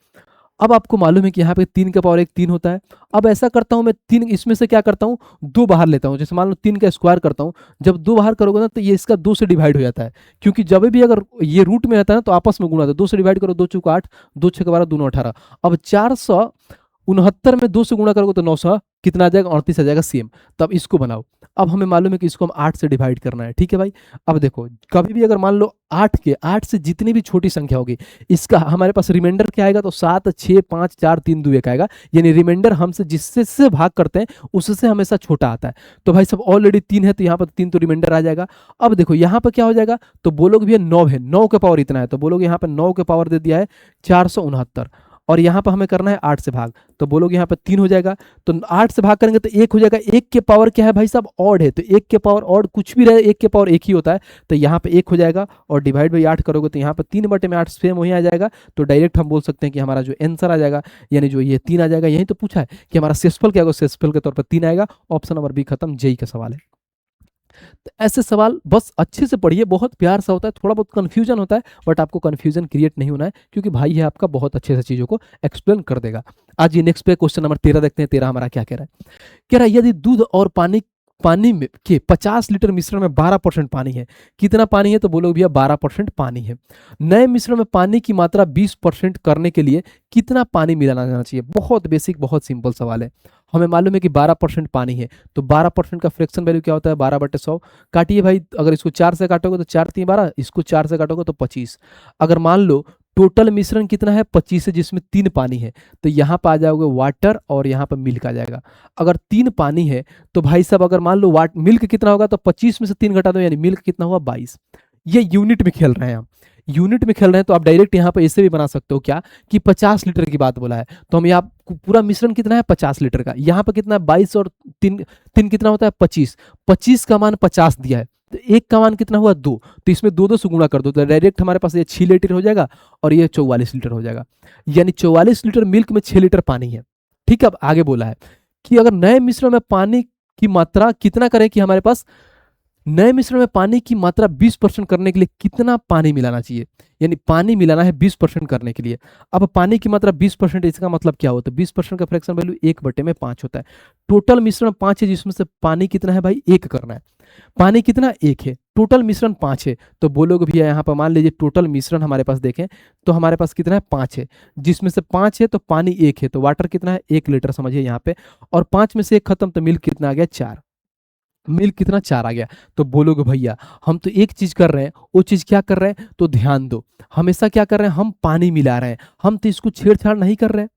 अब आपको मालूम है कि यहाँ पे 3 का पावर 1 3 होता है। अब ऐसा करता हूँ मैं, 3 इसमें से क्या करता हूँ, 2 बाहर लेता हूँ। जैसे मान लो 3 का स्क्वायर करता हूँ, जब 2 बाहर करोगे ना तो ये इसका 2 से डिवाइड हो जाता है, क्योंकि जब भी अगर ये रूट में रहता है ना तो आपस में गुणा होता है। 2 से डिवाइड करो, 2 चौका 8, 2 छः 12, 2 9 18। अब 469 में 2 से गुणा करोगे तो 900 कितना आ जाएगा, 38 आ जाएगा सेम। तब इसको बनाओ। अब हमें मालूम है कि इसको हम 8 से डिवाइड करना है, ठीक है भाई। अब देखो कभी भी अगर मान लो 8 से जितनी भी छोटी संख्या होगी, इसका हमारे पास रिमाइंडर क्या आएगा, तो 7 6 5 4 3 2 1 आएगा। यानी रिमाइंडर हमसे जिससे से भाग करते हैं उससे हमेशा छोटा आता है। तो भाई सब ऑलरेडी 3 है, तो यहाँ पर 3 तो रिमाइंडर आ जाएगा। अब देखो यहाँ पर क्या हो जाएगा, तो बोलोगे भैया 9 है, 9 के पावर इतना है, तो बोलोगे यहाँ पर 9 के पावर दे दिया है 469, और यहाँ पर हमें करना है 8 से भाग, तो बोलोगे यहाँ पर 3 हो जाएगा। तो 8 से भाग करेंगे तो 1 हो जाएगा। 1 के पावर क्या है भाई साहब, ऑड है, तो 1 के पावर ऑड कुछ भी रहे, 1 के पावर 1 ही होता है, तो यहाँ पे 1 हो जाएगा। और डिवाइड बाई 8 करोगे तो यहाँ पर 3/8 सेम वही आ जाएगा। तो डायरेक्ट हम बोल सकते हैं कि हमारा जो आंसर आ जाएगा, यानी जो ये 3 आ जाएगा, यही तो पूछा है कि हमारा शेषफल क्या होगा, शेषफल के तौर पर 3 आएगा। ऑप्शन नंबर बी खत्म, जेई का सवाल है। तो ऐसे सवाल बस अच्छे से पढ़िए, बहुत प्यार सा होता है, थोड़ा बहुत कन्फ्यूजन होता है, बट आपको कन्फ्यूजन क्रिएट नहीं होना है, क्योंकि भाई है आपका, बहुत अच्छे से चीज़ों को एक्सप्लेन कर देगा। आज ये नेक्स्ट पे क्वेश्चन नंबर 13 देखते हैं। 13 हमारा क्या कह रहा है, कह रहा है यदि दूध और पानी में के 50 लीटर मिश्रण में 12% पानी है, कितना पानी है, तो बोलो भैया 12% पानी है। नए मिश्रण में पानी की मात्रा 20% करने के लिए कितना पानी मिलाना जाना चाहिए। बहुत बेसिक, बहुत सिंपल सवाल है। हमें मालूम है कि 12% पानी है, तो 12% का फ्रैक्शन वैल्यू क्या होता है, 12/100। काटिए भाई, अगर इसको 4 से काटोगे तो 4 3 12, इसको 4 से काटोगे तो 25। अगर मान लो टोटल मिश्रण कितना है, 25 है, जिसमें 3 पानी है, तो यहाँ पर आ जाओगे वाटर और यहाँ पर मिल्क आ जाएगा। अगर 3 पानी है तो भाई साहब अगर मान लो मिल्क कितना होगा, तो 25 में से 3 घटा दो, यानी मिल्क कितना हुआ, 22। ये यूनिट में खेल रहे हैं हम, यूनिट में खेल रहे हैं, तो आप डायरेक्ट यहाँ पर ऐसे भी बना सकते हो क्या, कि 50 लीटर की बात बोला है, तो हम यहाँ पूरा मिश्रण कितना है 50 लीटर का, यहाँ पर कितना है 22, और 3 कितना होता है 25। 25 का मान 50 दिया है, तो 1 का मान कितना हुआ 2, तो इसमें 2 2 से गुणा कर दो, तो डायरेक्ट हमारे पास ये 6 लीटर हो जाएगा, और ये 44 लीटर हो जाएगा। यानी 44 लीटर मिल्क में 6 लीटर पानी है। ठीक है, अब आगे बोला है कि अगर नए मिश्रण में पानी की मात्रा कितना करें, कि हमारे पास नए मिश्रण में पानी की मात्रा 20% करने के लिए कितना पानी मिलाना चाहिए, यानी पानी मिलाना है 20% करने के लिए। अब पानी की मात्रा 20%, इसका मतलब क्या होता है, 20% का फ्रैक्शन वैल्यू 1/5 होता है। टोटल मिश्रण 5 है, जिसमें से पानी कितना है भाई, 1 करना है। पानी कितना 1 है, टोटल मिश्रण 5 है, तो बोलोगे भैया यहाँ पर मान लीजिए टोटल मिश्रण हमारे पास देखें तो हमारे पास कितना है 5 है, जिसमें से 5 है तो पानी 1 है, तो वाटर कितना है 1 लीटर समझिए यहाँ पे, और 5 में से 1 खत्म, तो मिल्क कितना आ गया 4। मिल्क कितना 4 आ गया। तो बोलोगे भैया हम तो एक चीज कर रहे हैं, वो चीज क्या कर रहे हैं, तो ध्यान दो, हमेशा क्या कर रहे हैं, हम पानी मिला रहे हैं, हम तो इसको छेड़छाड़ नहीं कर रहे हैं,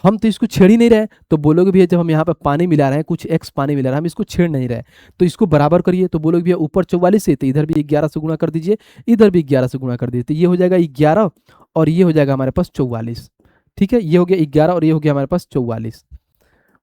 हम तो इसको छेड़ ही नहीं रहे। तो बोलोगे भैया जब हम यहाँ पे पानी मिला रहे हैं, कुछ एक्स पानी मिला रहे हैं, हम इसको छेड़ नहीं रहे, तो इसको बराबर करिए। तो बोलोगे भैया ऊपर 44 है, तो इधर भी 11 से गुणा कर दीजिए, इधर भी 11 से गुणा कर दीजिए, तो ये हो जाएगा 11, और ये हो जाएगा हमारे पास 44। ठीक है, ये हो गया 11 और ये हो गया हमारे पास 44।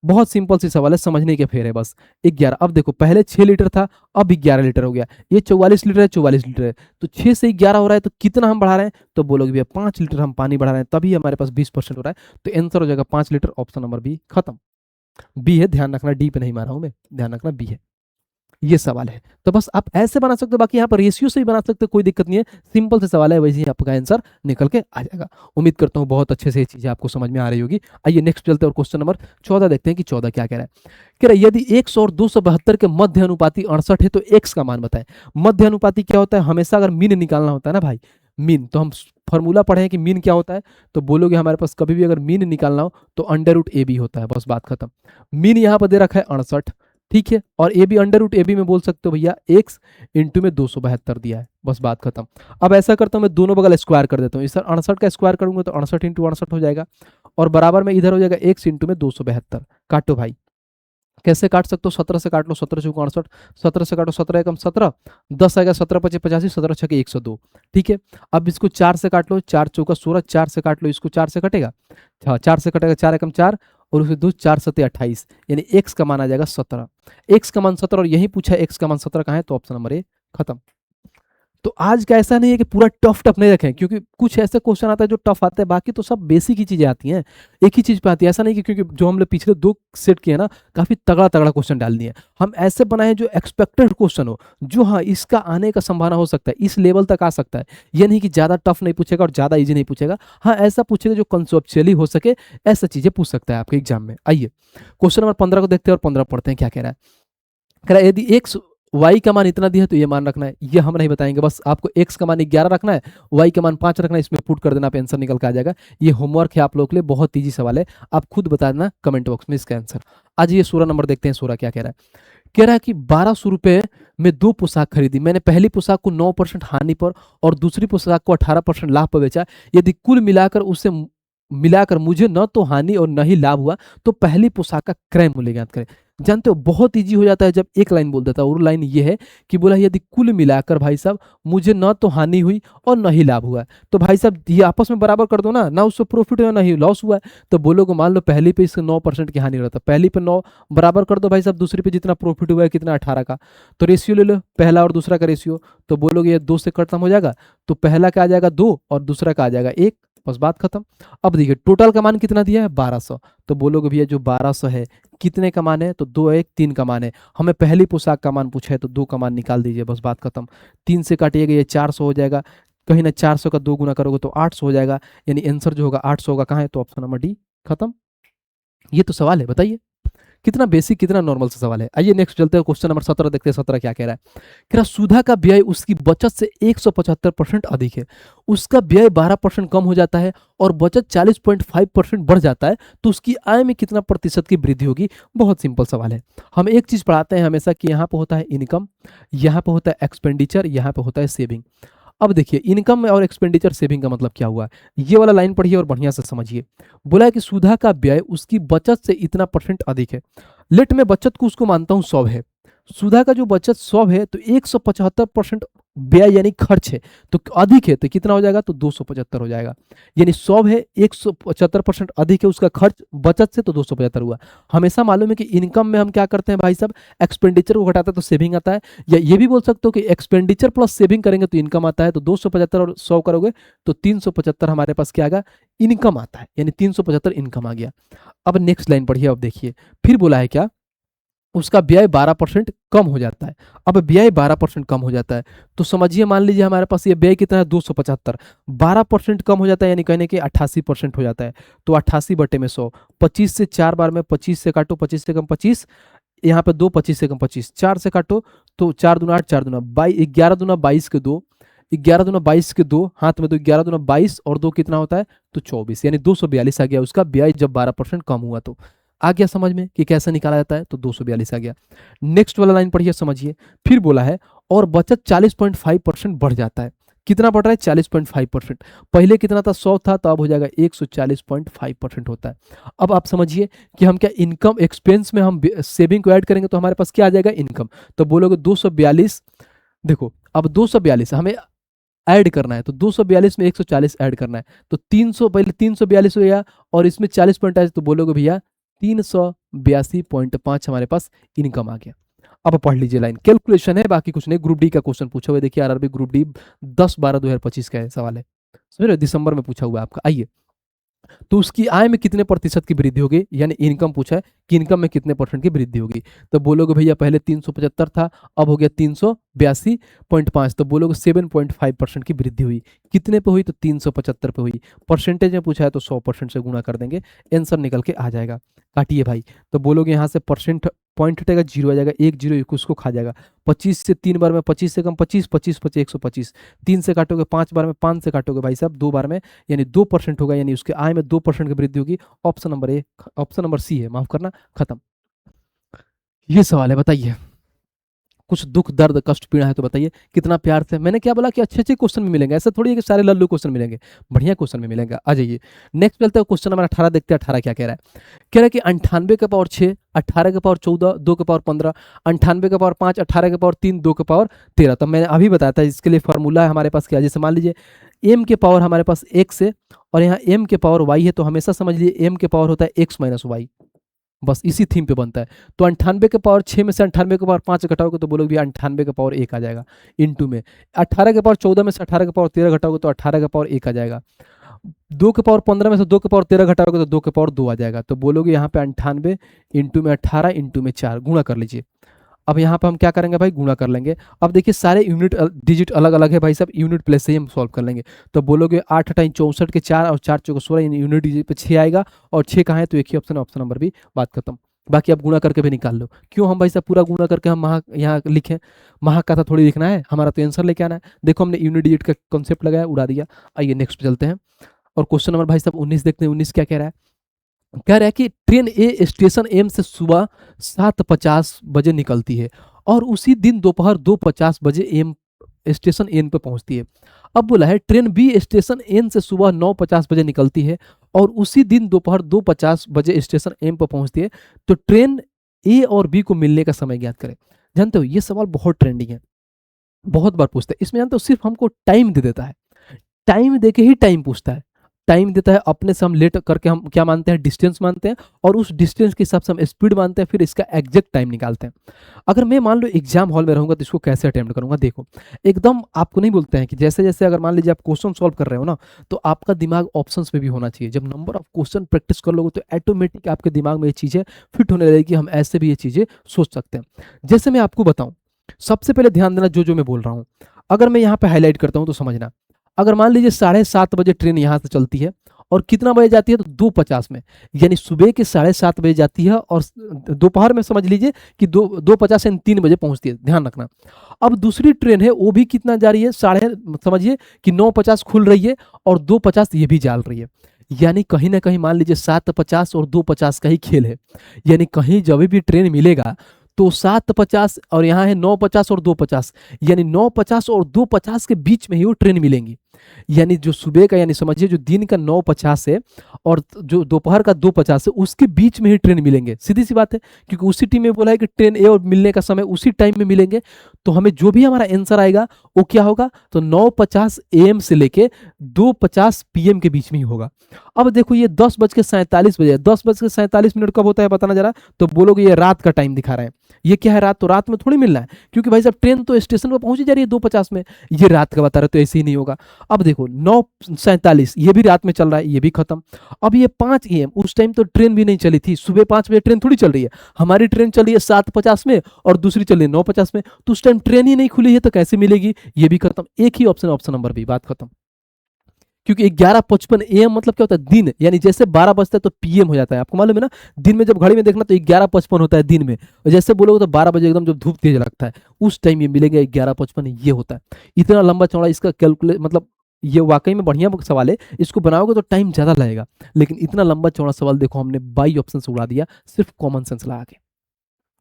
बहुत सिंपल सी सवाल है, समझने के फेर है बस। 11, अब देखो पहले 6 लीटर था, अब 11 लीटर हो गया, ये 44 लीटर है, 44 लीटर है, तो 6 से 11 हो रहा है, तो कितना हम बढ़ा रहे हैं, तो बोलोगे भैया 5 लीटर हम पानी बढ़ा रहे हैं, तभी हमारे पास 20% हो रहा है, तो आंसर हो जाएगा 5 लीटर। ऑप्शन नंबर बी खत्म। बी है, ध्यान रखना, डी पे नहीं मारा हूं मैं, ध्यान रखना बी है। ये सवाल है, तो बस आप ऐसे बना सकते हो, बाकी यहाँ पर रेशियो से भी बना सकते हो, कोई दिक्कत नहीं है, सिंपल से सवाल है, वैसे ही आपका आंसर निकल के आ जाएगा। उम्मीद करता हूँ बहुत अच्छे से ये चीजें आपको समझ में आ रही होगी। आइए नेक्स्ट चलते हैं और क्वेश्चन नंबर 14 देखते हैं कि 14 क्या कह रहा है। कह रहा है यदि 100 और 272 के मध्य अनुपाती 68 है तो एक्स का मान बताएं। मध्य अनुपाती क्या होता है, हमेशा अगर मीन निकालना होता है ना भाई, मीन, तो हम फॉर्मूला पढ़े हैं कि मीन क्या होता है, तो बोलोगे हमारे पास कभी भी अगर मीन निकालना हो तो √AB होता है, बस बात खत्म। मीन यहाँ पर दे रखा है 68, ठीक है, और ए बी √AB में बोल सकते हो भैया x इंटू में 272 दिया है, बस बात खत्म। अब ऐसा करता हूं मैं, दोनों बगल स्क्वायर कर देता हूँ, इस 68 का स्क्वायर करूंगा तो 68 इंटू 68 हो जाएगा, और बराबर में इधर हो जाएगा x इंटू में 272। काटो भाई, कैसे काट सकते हो, 17 से काट लो, 17 चौका 68, 17 से काटो, 17 एकम 17, 10 आएगा, 17 पचे 85, 17 छके 102। ठीक है, अब इसको 4 से काट लो, 4 चौका 16, 4 से काट लो, इसको 4 से कटेगा, हाँ 4 से कटेगा, 4 एकम 4, और उसके 2 4 सते 28, यानी x का मान आ जाएगा 17। x का मान 17, और यही पूछा x का मान 17 कहाँ है, तो ऑप्शन नंबर ए खत्म। तो आज का ऐसा नहीं है कि पूरा टफ नहीं रखें, क्योंकि कुछ ऐसे क्वेश्चन आता है जो टफ आते हैं, बाकी तो सब बेसिक ही चीजें आती हैं, एक ही चीज पे आती है। ऐसा नहीं कि क्योंकि जो हम लोग पिछले 2 सेट किए ना, काफी तगड़ा तगड़ा क्वेश्चन डाल दिए। हम ऐसे बनाए जो एक्सपेक्टेड क्वेश्चन हो, जो हाँ इसका आने का संभावना हो सकता है, इस लेवल तक आ सकता है। ये नहीं कि ज्यादा टफ नहीं पूछेगा और ज्यादा इजी नहीं पूछेगा, हाँ ऐसा पूछेगा जो कंसेप्चुअली हो सके, ऐसा चीजें पूछ सकता है आपके एग्जाम में। आइए क्वेश्चन नंबर 15 को देखते हैं और 15 पढ़ते हैं क्या कह रहा है। कह रहा है यदि एक्स वाई का मान इतना दिया है तो ये मान रखना है। ये हम नहीं बताएंगे, बस आपको एक्स का मान 11 रखना है, वाई का मान 5 रखना है, इसमें पुट कर देना, आप आंसर निकल के आ जाएगा। ये होमवर्क है आप लोग के लिए, बहुत ईजी सवाल है, आप खुद बता देना कमेंट बॉक्स में इसका आंसर। आज ये 16 नंबर देखते हैं, 16 क्या कह रहा है। कह रहा है कि 1200 रुपए में 2 पोशाक खरीदी, मैंने पहली पोशाक को 9% हानि पर और दूसरी पोशाक को 18% लाभ पर बेचा। यदि कुल मिलाकर उसे मिलाकर मुझे न तो हानि और न ही लाभ हुआ तो पहली पोशाक का क्रय मूल्य ज्ञात करें। जानते हो बहुत इजी हो जाता है जब एक लाइन बोल देता है, और लाइन ये है कि बोला यदि कुल मिलाकर भाई साहब मुझे न तो हानि हुई और न ही लाभ हुआ, तो भाई साहब ये आपस में बराबर कर दो ना उससे प्रॉफिट हुआ ना ही लॉस हुआ है। तो बोलोगे मान लो पहली पे इससे 9% की हानि हो रहा था, पहली पे 9 बराबर कर दो भाई साहब, दूसरी पे जितना प्रॉफिट हुआ है कितना 18 का, तो रेशियो ले लो पहला और दूसरा का रेशियो, तो बोलोगे ये 2 से खत्म हो जाएगा, तो पहला का आ जाएगा 2 और दूसरा का आ जाएगा 1, बस बात खत्म। अब देखिए टोटल का मान कितना दिया है 1200, तो बोलोगे भैया जो 1200 है कितने का मान है, तो 2 1 3 का मान है, हमें पहली पोशाक का मान पूछा है तो 2 का मान निकाल दीजिए, बस बात खत्म। 3 से काटिएगा ये 400 हो जाएगा, कहीं ना 400 का 2 गुना करोगे तो 800 हो जाएगा, यानी आंसर जो होगा 800 होगा, कहाँ है, तो ऑप्शन नंबर डी, खत्म। ये तो सवाल है, बताइए कितना बेसिक कितना नॉर्मल सा सवाल है। आइए नेक्स्ट चलते हैं, क्वेश्चन नंबर 17 देखते हैं, 17 क्या कह रहा है। कह रहा सुधा का व्यय उसकी बचत से 175% अधिक है, उसका व्यय 12% कम हो जाता है और बचत 40.5% बढ़ जाता है, तो उसकी आय में कितना प्रतिशत की वृद्धि होगी। बहुत सिंपल सवाल है। हम एक चीज पढ़ाते हैं हमेशा कि यहाँ पे होता है इनकम, यहाँ पे होता है एक्सपेंडिचर, यहाँ पे होता है सेविंग। अब देखिए इनकम और एक्सपेंडिचर सेविंग का मतलब क्या हुआ, ये वाला लाइन पढ़िए और बढ़िया से समझिए। बोला है कि सुधा का व्यय उसकी बचत से इतना परसेंट अधिक है, लेट में बचत को उसको मानता हूं 100 है, सुधा का जो बचत 100 है तो 175% व्यय यानी खर्च है, तो अधिक है तो कितना हो जाएगा, तो 275 हो जाएगा। यानी 100 है 175% अधिक है उसका खर्च बचत से, तो 275 हुआ। हमेशा मालूम है कि इनकम में हम क्या करते हैं भाई साहब, एक्सपेंडिचर को घटाते हैं तो सेविंग आता है, या ये भी बोल सकते हो कि एक्सपेंडिचर प्लस सेविंग करेंगे तो इनकम आता है, तो 275 और 100 करोगे तो 375 हमारे पास क्या आएगा, इनकम आता है, यानी 375 इनकम आ गया। अब नेक्स्ट लाइन पढ़िए, अब देखिए फिर बोला है क्या, उसका व्यय 12% कम हो जाता है। अब व्यय 12% कम हो जाता है तो समझिए, मान लीजिए हमारे पास ये व्यय कितना है 275, 12% कम हो जाता है यानी कहने के 88% हो जाता है, तो 88 बटे में 100, 25 से 4 बार में 25 से काटो, 25 से कम 25, यहाँ पे 2, 25 से कम 25, 4 से काटो तो 4 दूना 8, 4 दूना 22, 11 दूना 22 के 2, 11 दूना 22 के 2 हाथ में, तो 11 दूना 22 और 2 कितना होता है, तो 24, यानी 242 आ गया उसका व्यय जब 12% कम हुआ। तो आ गया समझ में कि कैसे निकाला जाता है, तो 242 आ गया। नेक्स्ट वाला लाइन पढ़िए समझिए, फिर बोला है और बचत 40.5% बढ़ जाता है, कितना बढ़ रहा है 40.5%, पहले कितना था 100 था, तो अब हो जाएगा 140.5% होता है। अब आप समझिए कि हम क्या इनकम एक्सपेंस में हम सेविंग को ऐड करेंगे तो हमारे पास क्या आ जाएगा इनकम, तो बोलोगे 242, देखो अब 242 हमें ऐड करना है, तो 242 में 140 ऐड करना है, तो 300 पहले 342 हो गया और इसमें 40.5, तो बोलोगे भैया 382.5 हमारे पास इनकम आ गया। अब पढ़ लीजिए लाइन, कैलकुलेशन है बाकी कुछ नहीं, ग्रुप डी का क्वेश्चन पूछा हुआ है, देखिए आरआरबी ग्रुप डी 10/12/2025 का सवाल है, समझ रहे हो, दिसंबर में पूछा हुआ है आपका। आइए तो उसकी आय में कितने प्रतिशत की वृद्धि होगी, यानी इनकम पूछा है कि इनकम में कितने परसेंट की वृद्धि होगी, तो बोलोगे भैया पहले 375 था अब हो गया 382.5, तो बोलोगे 7.5% की वृद्धि हुई, कितने पे हुई, तो 375 पे हुई, परसेंटेज में पूछा है तो 100% से गुणा कर देंगे, आंसर निकल के आ जाएगा। काटिए भाई, तो बोलोगे यहाँ से परसेंट पॉइंट हटेगा, जीरो आ जाएगा, 1 0 उसको खा जाएगा, 25 से 3 बार में 25 से कम 25, 25 25 125, 3 से काटोगे 5 बार में, 5 से काटोगे भाई साहब 2 बार में, यानी 2% होगा, यानी उसके आय में 2% की वृद्धि होगी। Option number A, option number C है, माफ करना, खत्म। ये सवाल है, बताइए कुछ दुख दर्द कष्ट पीड़ा है तो बताइए कितना प्यार से, मैंने क्या बोला कि अच्छे अच्छे क्वेश्चन में मिलेंगे, ऐसा थोड़ी है कि सारे लल्लू क्वेश्चन मिलेंगे, बढ़िया क्वेश्चन में मिलेंगे। आ जाइए नेक्स्ट चलते हैं, क्वेश्चन नंबर 18 देखते हैं, 18 क्या कह रहा है। कह रहा है कि 98 के पावर 6, 18 के पावर 14, 2 के पावर 15, 98 के पावर 5, 18 के पावर 3, 2 के पावर 13। तो मैंने अभी बताया था इसके लिए फॉर्मूला है हमारे पास क्या, जैसे मान लीजिए एम के पावर हमारे पास x है और यहाँ एम के पावर y है, तो हमेशा समझ लीजिए एम के पावर होता है x माइनस वाई, बस इसी थीम पे बनता है। तो 98 के पावर 6 में से 98 के पावर 5 घटाओगे तो बोलोगे भैया 98 के पावर 1 आ जाएगा इनटू में। 18 के पावर 14 में से 18 के पावर 13 घटाओगे तो 18 के पावर 1 आ जाएगा। 2 के पावर 15 में से 2 के पावर 13 घटाओगे तो 2 के पावर 2 आ जाएगा। तो बोलोगे यहाँ पे 98 इंटू में 18 इंटू में 4 गुणा कर लीजिए। अब यहाँ पे हम क्या करेंगे भाई, गुणा कर लेंगे। अब देखिए सारे यूनिट डिजिट अलग अलग है भाई साहब, यूनिट प्लेस से ही हम सॉल्व कर लेंगे। तो बोलोगे 8 टाइम 64 के 4 और 4 चौके 16 यूनिट डिजिट पे 6 आएगा, और 6 कहाँ है तो एक ही ऑप्शन है, ऑप्शन नंबर भी, बात खत्म। बाकी आप गुणा करके भी निकाल लो। क्यों हम भाई साहब पूरा गुणा करके हम यहाँ लिखें, महा का था थोड़ी लिखना है, हमारा तो आंसर लेके आना है। देखो हमने यूनिट डिजिट का कॉन्सेप्ट लगाया, उड़ा दिया। आइए नेक्स्ट पे चलते हैं और क्वेश्चन नंबर भाई साहब 19 देखते हैं। 19 क्या कह रहा है, कह रहा है कि ट्रेन ए स्टेशन एम से सुबह 7:50 बजे निकलती है और उसी दिन दोपहर 2:50 बजे एम स्टेशन एन पे पहुंचती है। अब बोला है ट्रेन बी स्टेशन एन से सुबह 9:50 बजे निकलती है और उसी दिन दोपहर 2:50 बजे स्टेशन एम पर पहुंचती है। तो ट्रेन ए और बी को मिलने का समय ज्ञात करें। जानते हो ये सवाल बहुत ट्रेंडिंग है, बहुत बार पूछता है। इसमें जानते हो सिर्फ हमको टाइम दे देता है, टाइम देके ही टाइम पूछता है। टाइम देता है, अपने से हम लेट करके हम क्या मानते हैं, डिस्टेंस मानते हैं, और उस डिस्टेंस के हिसाब से हम स्पीड मानते हैं, फिर इसका एग्जैक्ट टाइम निकालते हैं। अगर मैं मान लो एग्जाम हॉल में रहूंगा तो इसको कैसे अटेम्प्ट करूंगा, देखो एकदम आपको नहीं बोलते हैं कि जैसे जैसे अगर मान लीजिए आप क्वेश्चन सॉल्व कर रहे हो ना, तो आपका दिमाग ऑप्शंस में भी होना चाहिए। जब नंबर ऑफ क्वेश्चन प्रैक्टिस कर लोगे तो ऑटोमेटिक आपके दिमाग में ये चीजें फिट होने लगेगी, हम ऐसे भी ये चीजें सोच सकते हैं। जैसे मैं आपको बताऊं, सबसे पहले ध्यान देना जो जो मैं बोल रहा हूं, अगर मैं यहाँ पे हाईलाइट करता हूं तो समझना। अगर मान लीजिए 7:30 बजे ट्रेन यहाँ से चलती है और कितना बजे जाती है तो 2:50 में, यानी सुबह के 7:30 बजे जाती है और दोपहर में समझ लीजिए कि 2:50 यानी 3 बजे पहुंचती है, ध्यान रखना। अब दूसरी ट्रेन है वो भी कितना जा रही है, समझिए कि 9:50 खुल रही है और 2:50 ये भी जा रही है, यानी कहीं ना कहीं मान लीजिए 7:50 और 2:50 का ही खेल है। यानी कहीं जब भी ट्रेन मिलेगा तो 7:50 और यहाँ है 9:50 और 2:50, यानी 9:50 और 2:50 के बीच में ही वो ट्रेन मिलेंगी। यानी जो सुबह का, यानी समझिए जो दिन का 9:50 है और जो दोपहर का 2:50 है, उसके बीच में ही ट्रेन मिलेंगे। सीधी सी बात है, क्योंकि उसी टीम में बोला है कि ट्रेन ए और मिलने का समय उसी टाइम में मिलेंगे। तो हमें जो भी हमारा आंसर आएगा वो क्या होगा, तो 9:50 AM से लेके 2:50 PM के बीच में ही होगा। अब देखो ये 10:47 बजे, 10:47 कब होता है बताना जरा, तो बोलोगे ये रात का टाइम दिखा रहे हैं। ये क्या है, रात, तो रात में थोड़ी मिलना है, क्योंकि भाई साहब ट्रेन तो स्टेशन पर पहुंची जा रही है 2:50 में, ये रात का बता रहे तो ऐसे ही नहीं होगा। अब देखो 9:47 ये भी रात में चल रहा है, ये भी खत्म। अब ये 5 AM, उस टाइम तो ट्रेन भी नहीं चली थी, सुबह 5 बजे ट्रेन थोड़ी चल रही है, हमारी ट्रेन चली है 7:50 में और दूसरी चल रही है 9:50 में, तो उस टाइम ट्रेन ही नहीं खुली है तो कैसे मिलेगी, ये भी खत्म। एक ही ऑप्शन, ऑप्शन नंबर बी, बात खत्म। क्योंकि 11:55 AM मतलब क्या होता है, दिन, यानी जैसे 12 बजता है तो PM हो जाता है, आपको मालूम है ना। दिन में जब घड़ी में देखना तो 11:55 होता है दिन में, और जैसे बोलोगे तो 12 बजे एकदम जब धूप तेज लगता है उस टाइम ये मिलेंगे 11:55, ये होता है। इतना लंबा चौड़ा इसका कैलकुलेट, मतलब ये वाकई में बढ़िया सवाल है, इसको बनाओगे तो टाइम ज़्यादा लगेगा, लेकिन इतना लंबा चौड़ा सवाल देखो हमने 22 ऑप्शन से उड़ा दिया सिर्फ कॉमन सेंस लगा के।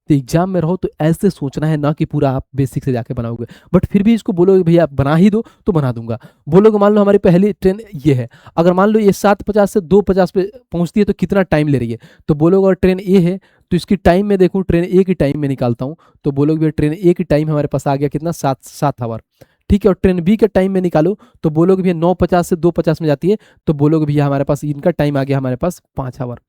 तो एग्जाम में रहो तो ऐसे सोचना है ना कि पूरा आप बेसिक से जाके बनाओगे, बट फिर भी इसको बोलोगे भैया आप बना ही दो तो बना दूंगा। बोलोगे मान लो हमारी पहली ट्रेन ये है, अगर मान लो ये 7:50 से 2:50 पे पहुंचती है तो कितना टाइम ले रही है, तो बोलोगे अगर ट्रेन ए है तो इसकी टाइम में देखूँ, ट्रेन ए की टाइम में निकालता हूँ, तो बोलोगे भैया ट्रेन ए की टाइम हमारे पास आ गया कितना, 7 आवर, ठीक है। और ट्रेन बी के टाइम में निकालो तो बोलोगे भैया 9:50 से 2:50 में जाती है, तो बोलोगे भैया हमारे पास इनका टाइम आ गया हमारे पास 5 आवर।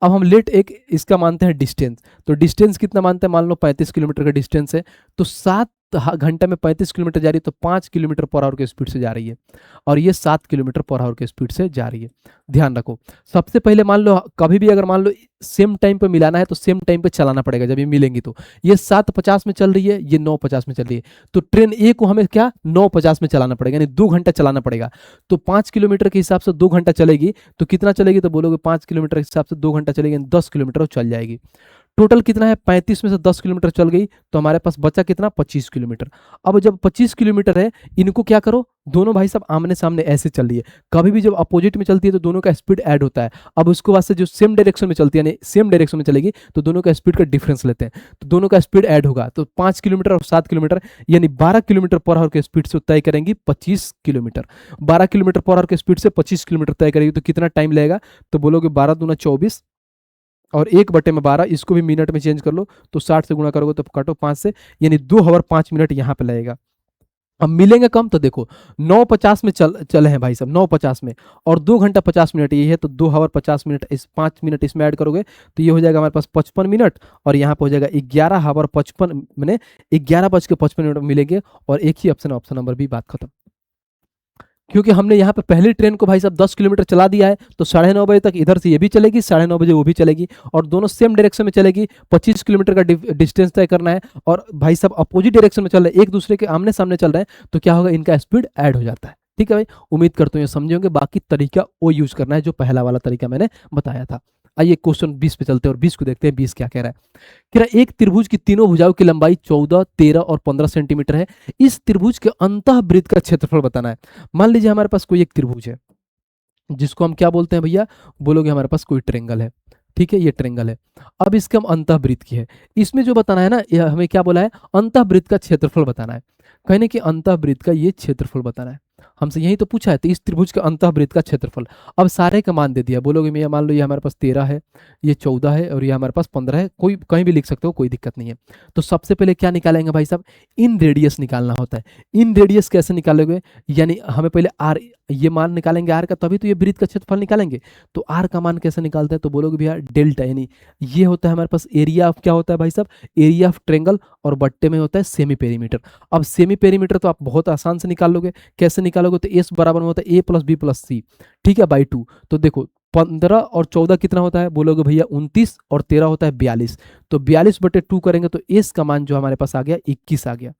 अब हम लेट एक इसका मानते हैं डिस्टेंस, तो डिस्टेंस कितना मानते हैं, मान लो 35 किलोमीटर का डिस्टेंस है, तो 7 घंटे में 35 किलोमीटर जा रही है, तो 5 किलोमीटर पर आवर के स्पीड से जा रही है, और ये 7 किलोमीटर पर आवर के स्पीड से जा रही है। ध्यान रखो, सबसे पहले मान लो कभी भी अगर मान लो सेम टाइम पे मिलाना है तो सेम टाइम पे चलाना पड़ेगा। जब ये मिलेंगी तो ये 7:50 में चल रही है, ये 9:50 में चल रही है, तो ट्रेन ए को हमें क्या 9:50 में चलाना पड़ेगा, यानी 2 घंटा चलाना पड़ेगा। तो 5 किलोमीटर के हिसाब से 2 घंटा चलेगी, तो कितना चलेगी, तो बोलोगे 5 किलोमीटर के हिसाब से 2 घंटा चलेगी, 10 किलोमीटर चल जाएगी। टोटल कितना है, 35 में से 10 किलोमीटर चल गई, तो हमारे पास बचा कितना, 25 किलोमीटर। अब जब 25 किलोमीटर है, इनको क्या करो, दोनों भाई साहब आमने सामने ऐसे चल रही है, कभी भी जब अपोजिट में चलती है तो दोनों का स्पीड ऐड होता है। अब उसके बाद से जो सेम डायरेक्शन में चलती है, यानी सेम डायरेक्शन में चलेगी, तो दोनों का स्पीड का डिफरेंस लेते हैं, तो दोनों का स्पीड ऐड होगा, तो 5 किलोमीटर और 7 किलोमीटर, यानी 12 किलोमीटर पर आवर के स्पीड से तय करेंगी 25 किलोमीटर। 12 किलोमीटर पर आवर के स्पीड से 25 किलोमीटर तय करेगी, तो कितना टाइम लगेगा, तो बोलोगे 12 दूना 24 और 1/12, इसको भी मिनट में चेंज कर लो, तो 60 से गुणा करोगे तो काटो 5 से, यानी 2 आवर 5 मिनट यहाँ पे लगेगा। अब मिलेंगे कम तो देखो 9:50 में चले हैं भाई साहब, 9:50 में, और 2 घंटा 50 मिनट ये है, तो 2 आवर 50 मिनट, इस 5 मिनट इसमें ऐड करोगे तो ये हो जाएगा हमारे पास 55 मिनट, और यहाँ पे हो जाएगा 11 आवर 55 मैंने 11:55 मिलेंगे, और एक ही ऑप्शन, ऑप्शन नंबर बी, बात खत्म। क्योंकि हमने यहाँ पे पहली ट्रेन को भाई साहब 10 किलोमीटर चला दिया है, तो 9:30 बजे तक इधर से ये भी चलेगी, 9:30 बजे वो भी चलेगी, और दोनों सेम डायरेक्शन में चलेगी। 25 किलोमीटर का डिस्टेंस तय करना है, और भाई साहब अपोजिट डायरेक्शन में चल रहे हैं, एक दूसरे के आमने सामने चल रहे हैं, तो क्या होगा, इनका स्पीड ऐड हो जाता है। ठीक है भाई, उम्मीद करते हैं समझे होंगे। बाकी तरीका वो यूज करना है जो पहला वाला तरीका मैंने बताया था। आइए क्वेश्चन 20 पे चलते हैं, और 20 को देखते हैं 20 क्या कह रहा है। कह रहा है एक त्रिभुज की तीनों भुजाओं की लंबाई 14, 13 और 15 सेंटीमीटर है। इस त्रिभुज के अंतःवृत्त का क्षेत्रफल बताना है। मान लीजिए हमारे पास कोई एक त्रिभुज है, जिसको हम क्या बोलते हैं भैया, बोलोगे हमारे पास कोई ट्रेंगल है। ठीक है, ये ट्रेंगल है। अब इसके हम अंतःवृत्त की है, इसमें जो बताना है ना, हमें क्या बोला है, अंतःवृत्त का क्षेत्रफल बताना है। कहने कि अंतःवृत्त का ये क्षेत्रफल बताना है, हमसे यही तो पूछा है। तो इस त्रिभुज के अंतःवृत्त का क्षेत्रफल, अब सारे का मान दे दिया। बोलोगे मैं, मान लो ये हमारे पास 13 है, ये 14 है, और ये हमारे पास 15 है, कोई कहीं भी लिख सकते हो, कोई दिक्कत नहीं है। तो सबसे पहले क्या निकालेंगे भाई साहब, इन रेडियस निकालना होता है। इन रेडियस कैसे निकालोगे, यानी हमें पहले आर, ये मान निकालेंगे आर का, तभी तो ये वृत्त का क्षेत्रफल निकालेंगे। तो आर का मान कैसे निकालते हैं, तो बोलोगे भैया डेल्टा, यानी ये होता है हमारे पास एरिया ऑफ, क्या होता है भाई साहब, एरिया ऑफ ट्रेंगल, और बट्टे में होता है सेमी पेरीमीटर। अब सेमी पेरीमीटर तो आप बहुत आसान से निकाल लोगे। कैसे निकालोगे, तो एस बराबर में होता है ए प्लस बी प्लस सी, ठीक है, बाई 2। तो देखो 15 और 14 कितना होता है, बोलोगे भैया 29, और 13 होता है 42। तो 42/2 करेंगे तो एस का मान जो हमारे पास आ गया 21 आ गया।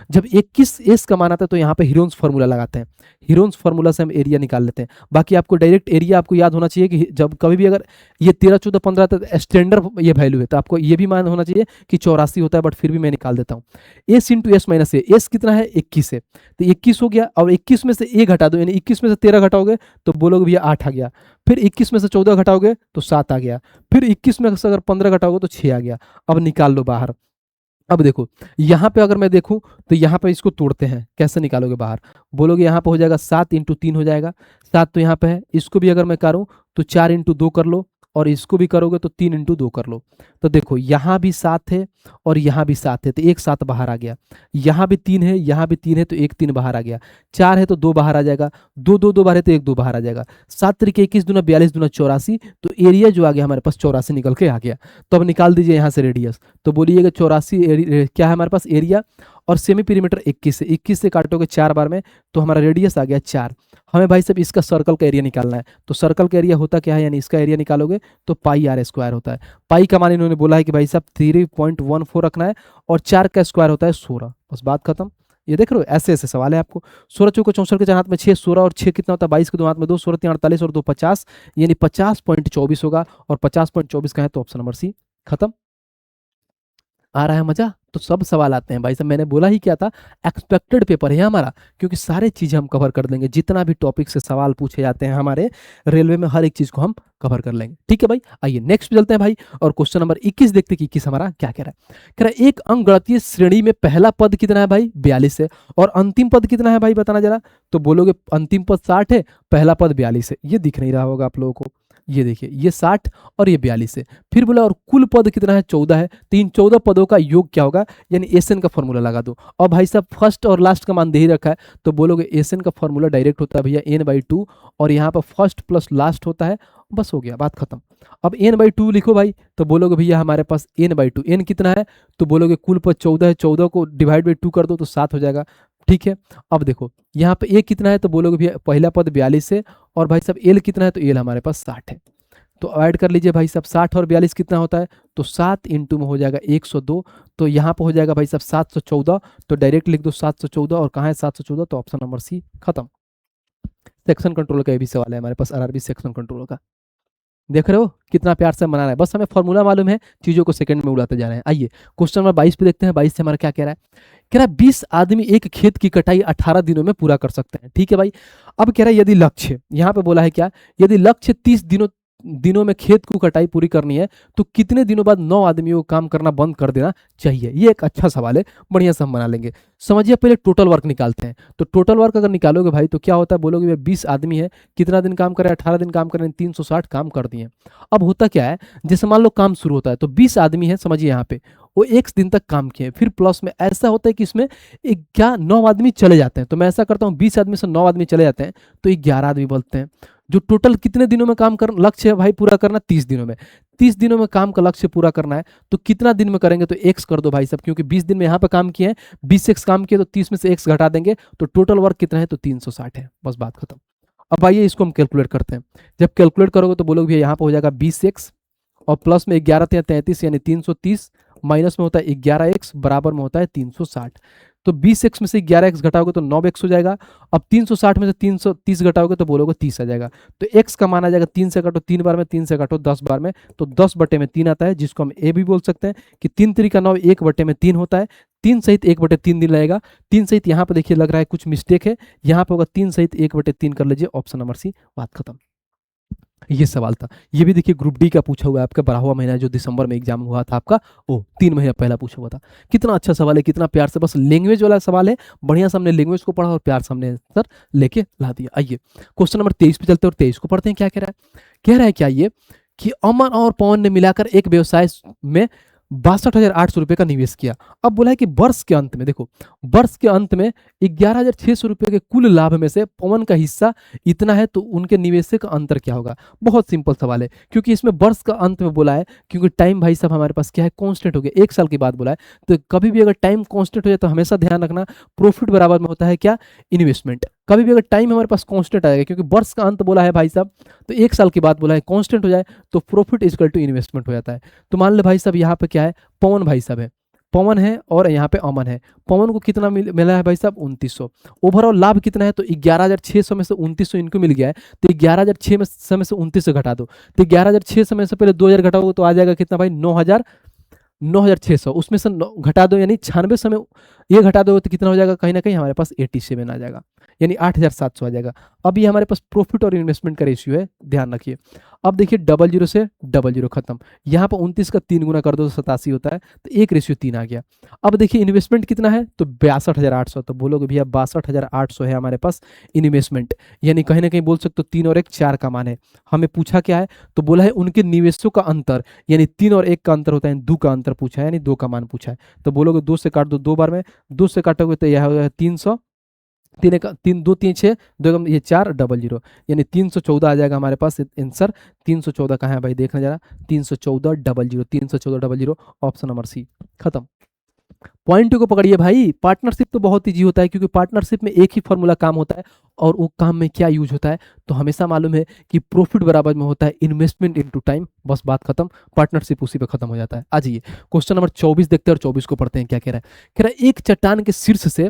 जब 21 एस का मान आता है तो यहाँ पे हीरोन्स फार्मूला लगाते हैं। हीरोन्स फार्मूला से हम एरिया निकाल लेते हैं। बाकी आपको डायरेक्ट एरिया आपको याद होना चाहिए कि जब कभी भी अगर ये 13, 14, 15 तो स्टैंडर्ड ये वैल्यू है, तो आपको ये भी मान होना चाहिए कि 84 होता है, बट फिर भी मैं निकाल देता हूँ। S into S minus S कितना है, 21 है, तो 21 हो गया। और 21 में से ए घटा दो, यानी 21 में से 13 घटाओगे तो बोलोगे भैया 8 आ गया। फिर 21 में से 14 घटाओगे तो 7 आ गया। फिर 21 में से अगर 15 घटाओगे तो 6 आ गया। अब निकाल लो बाहर। अब देखो यहाँ पे अगर मैं देखूं तो यहाँ पे इसको तोड़ते हैं, कैसे निकालोगे बाहर, बोलोगे यहाँ पे हो जाएगा 7 × 3 हो जाएगा, 7 तो यहाँ पे है। इसको भी अगर मैं करूँ तो 4 × 2 कर लो, और इसको भी करोगे तो 3 × 2 कर लो। तो देखो यहाँ भी 7 है और यहाँ भी 7 है, तो एक 7 बाहर आ गया। यहाँ भी 3 है, यहाँ भी 3 है, तो एक 3 बाहर आ गया। 4 है तो 2 बाहर आ जाएगा, 2 2 2 बाहर है तो एक 2 बाहर आ जाएगा। 7 × 21 दूना 42 दूना 84, तो एरिया जो आ गया हमारे पास 84 निकल के आ गया। तो अब निकाल दीजिए यहाँ से रेडियस, तो बोलिएगा 84 क्या है हमारे पास एरिया, और सेमी पेरीमीटर 21 है, 21 से काटोगे 4 बार में तो हमारा रेडियस आ गया 4। हमें भाई साहब इसका सर्कल का एरिया निकालना है, तो सर्कल का एरिया होता क्या है, यानी इसका एरिया निकालोगे तो पाई आर स्क्वायर होता है। पाई का मान इन्होंने बोला है कि भाई साहब 3.14 रखना है, और 4 का स्क्वायर होता है 16, बस बात खत्म। ये देख रहे हो, ऐसे ऐसे सवाल है आपको। 16 चौको 64 के 4 हाथ में 6, 16 और 6 कितना होता है 22 के 2 हाथ में 2, 16 3 48 और 2 50, यानी 50.24 होगा, और 50.24 का है तो ऑप्शन नंबर सी खत्म। आ रहा है मजा, तो सब सवाल आते हैं भाई साहब, मैंने बोला ही क्या था, एक्सपेक्टेड पेपर है हमारा, क्योंकि सारी चीजें हम कवर कर देंगे। जितना भी टॉपिक से सवाल पूछे जाते हैं हमारे रेलवे में, हर एक चीज को हम कवर कर लेंगे। ठीक है भाई, आइए नेक्स्ट पे चलते हैं भाई, और क्वेश्चन नंबर 21 देखते हैं कि 21 हमारा क्या कह रहा है। कह रहा है एक अंकगणितीय श्रेणी में पहला पद कितना है भाई 42 है, और अंतिम पद कितना है भाई बताना जरा। तो बोलोगे अंतिम पद 60 है, पहला पद 42 है, ये दिख नहीं रहा होगा आप लोगों को, ये देखिए ये 60 और ये 42 है। फिर बोला और कुल पद कितना है 14 है, तो इन 14 पदों का योग क्या होगा, यानी एसएन का फॉर्मूला लगा दो। और भाई साहब फर्स्ट और लास्ट का मान दे ही रखा है, तो बोलोगे एसएन का फॉर्मूला डायरेक्ट होता है भैया n/2, और यहाँ पर फर्स्ट प्लस लास्ट होता है, बस हो गया, बात खत्म। अब n/2 लिखो भाई, तो बोलोगे भैया हमारे पास n/2, n कितना है, तो बोलोगे कुल पद 14 है, 14 को डिवाइड बाई 2 कर दो तो 7 हो जाएगा। ठीक है, अब देखो यहाँ पे ए कितना है, तो बोलोगे भैया पहला पद 42 है, और भाई साहब एल कितना है, तो एल हमारे पास 60 है। तो ऐड कर लीजिए भाई साहब, 60 और 42 कितना होता है, तो 7 इंटू में हो जाएगा 102, तो यहाँ पे हो जाएगा भाई साहब 714, तो डायरेक्ट लिख दो 714, और कहाँ है 714, तो ऑप्शन नंबर सी खत्म। सेक्शन कंट्रोल का ये भी सवाल है हमारे पास, आरआरबी सेक्शन कंट्रोल का। देख रहे हो कितना प्यार से मना रहा है, बस हमें फॉर्मूला मालूम है, चीजों को सेकंड में उड़ाते जा रहे हैं। आइए क्वेश्चन नंबर 22 पे देखते हैं, 22 से हमारा क्या कह रहा है। कह रहा है 20 आदमी एक खेत की कटाई 18 दिनों में पूरा कर सकते हैं। ठीक है भाई, अब कह रहा है यदि लक्ष्य, यहाँ पे बोला है क्या, यदि लक्ष्य 30 दिनों में खेत को कटाई पूरी करनी है, तो कितने दिनों बाद 9 आदमियों को काम करना बंद कर देना चाहिए। ये एक अच्छा सवाल है, बढ़िया से हम बना लेंगे। समझिए पहले टोटल वर्क निकालते हैं, तो टोटल वर्क अगर निकालोगे भाई तो क्या होता है, बोलोगे 20 आदमी है, कितना दिन काम करे, 18 दिन काम करें, 360 काम कर दिए। अब होता क्या है, जैसे मान लो काम शुरू होता है तो 20 आदमी है, समझिए यहाँ पे वो x दिन तक काम किए, फिर प्लस में ऐसा होता है कि इसमें क्या 9 आदमी चले जाते हैं, तो मैं ऐसा करता हूँ 20 आदमी से 9 आदमी चले जाते हैं तो 11 आदमी बोलते हैं। जो टोटल कितने दिनों में काम कर लक्ष्य है भाई पूरा करना, 30 दिनों में। 30 दिनों में काम का लक्ष्य पूरा करना है तो कितना दिन में करेंगे, तो x कर दो भाई साहब, क्योंकि 20 दिन में यहाँ पे काम किए हैं, 20x काम किए तो 30 में से x घटा देंगे तो टोटल वर्क कितना है, तो 360 है, बस बात खत्म। अब आइए इसको हम कैलकुलेट करते हैं। जब कैलकुलेट करोगे तो बोलोगे भैया यहाँ पे हो जाएगा 20x और प्लस में 11 33 यानी 330, माइनस में होता है 11x, बराबर में होता है 360। तो 20x में से 11x घटाओगे तो 9x हो जाएगा। अब 360 में से 330 घटाओगे तो बोलोगे 30 आ जाएगा। तो x का मान आ जाएगा 3 से काटो 3 बार में, 3 से काटो 10 बार में, तो 10/3 आता है, जिसको हम ए भी बोल सकते हैं कि 3 3 9 1/3 होता है। 3 सहित 1/3 दिन लगेगा। 3 सहित यहाँ पे देखिए लग रहा है कुछ मिस्टेक है, यहाँ पे होगा 3 सहित 1/3 कर लीजिए, ऑप्शन नंबर सी, बात खत्म। ये सवाल था, ये भी देखिए ग्रुप डी का पूछा हुआ है आपका, 12वां महीना जो दिसंबर में एग्जाम हुआ था आपका, वो 3 महीना पहला पूछा हुआ था। कितना अच्छा सवाल है, कितना प्यार से, बस लैंग्वेज वाला सवाल है, बढ़िया से हमने लैंग्वेज को पढ़ा और प्यार से हमने आंसर लेके ला दिया। आइए क्वेश्चन नंबर 23 पे चलते हैं और 23 को पढ़ते हैं। क्या कह रहा है, कह रहा है क्या ये कि अमन और पवन ने मिलाकर एक व्यवसाय में 62,800 रुपये का निवेश किया। अब बोला है कि वर्ष के अंत में, देखो वर्ष के अंत में 11,600 रुपये के कुल लाभ में से पवन का हिस्सा इतना है, तो उनके निवेश का अंतर क्या होगा। बहुत सिंपल सवाल है, क्योंकि इसमें वर्ष का अंत में बोला है, क्योंकि टाइम भाई साहब हमारे पास क्या है, कांस्टेंट हो गया, 1 साल के बाद बोला है। तो कभी भी अगर टाइम कांस्टेंट हो जाए तो हमेशा ध्यान रखना प्रॉफिट बराबर में होता है क्या, इन्वेस्टमेंट। कभी भी अगर टाइम हमारे पास कांस्टेंट आएगा, क्योंकि वर्ष का अंत बोला है भाई साहब, तो 1 साल के बाद बोला है, कांस्टेंट हो जाए तो प्रॉफिट इक्वल टू इन्वेस्टमेंट हो जाता है। तो मान लो भाई साहब यहाँ पे क्या है, पवन भाई साहब है, पवन है और यहाँ पे अमन है। पवन को कितना मिला है भाई साहब, 2900। ओवरऑल लाभ कितना है, तो 11,600 में से 2900 इनको मिल गया है, तो 11,600 में से 2900 घटा दो, तो 11,600 में से पहले 2000 घटाओगे तो आ जाएगा कितना भाई, 9,600। उसमें से घटा दो, यानी 96 समय ये घटा दो तो कितना हो जाएगा, कहीं ना कहीं हमारे पास 87 आ जाएगा, यानी 8,700 आ जाएगा। अब ये हमारे पास प्रॉफिट और इन्वेस्टमेंट का रेशियो है, ध्यान रखिए। अब देखिए 00 से 00 खत्म, यहाँ पर 29 का 3 गुना कर दो तो 87 होता है, तो 1:3 आ गया। अब देखिए इन्वेस्टमेंट कितना है, तो 62,800। तो बोलोगे भैया 62,800 है हमारे पास इन्वेस्टमेंट, यानी कहीं ना कहीं बोल सकते हो 3 और 1 4 का मान है। हमें पूछा क्या है, तो बोला है उनके निवेशों का अंतर, यानी 3 और 1 का अंतर होता है, 2 का अंतर पूछा है, यानी 2 का मान पूछा है। तो बोलोगे 2 से काट दो 2 बार में, 2 से काटोगे तो यह हो जाएगा 300, 3 2 3 6 2 ये 4 00, यानी 314 आ जाएगा हमारे पास आंसर। 314 कहाँ है भाई, देखना जरा, 314 00, 314 00, ऑप्शन नंबर सी, खत्म। पॉइंट 2 को पकड़िए भाई। पार्टनरशिप तो बहुत ईजी होता है, क्योंकि पार्टनरशिप में एक ही फॉर्मूला काम होता है, और वो काम में क्या यूज होता है, तो हमेशा मालूम है कि प्रॉफिट बराबर में होता है इन्वेस्टमेंट इनटू टाइम, बस बात खत्म। पार्टनरशिप उसी पे खत्म हो जाता है। आ जाइए क्वेश्चन नंबर 24 देखते हैं और 24 को पढ़ते हैं। क्या कह रहा है, कह रहा है एक चट्टान के शीर्ष से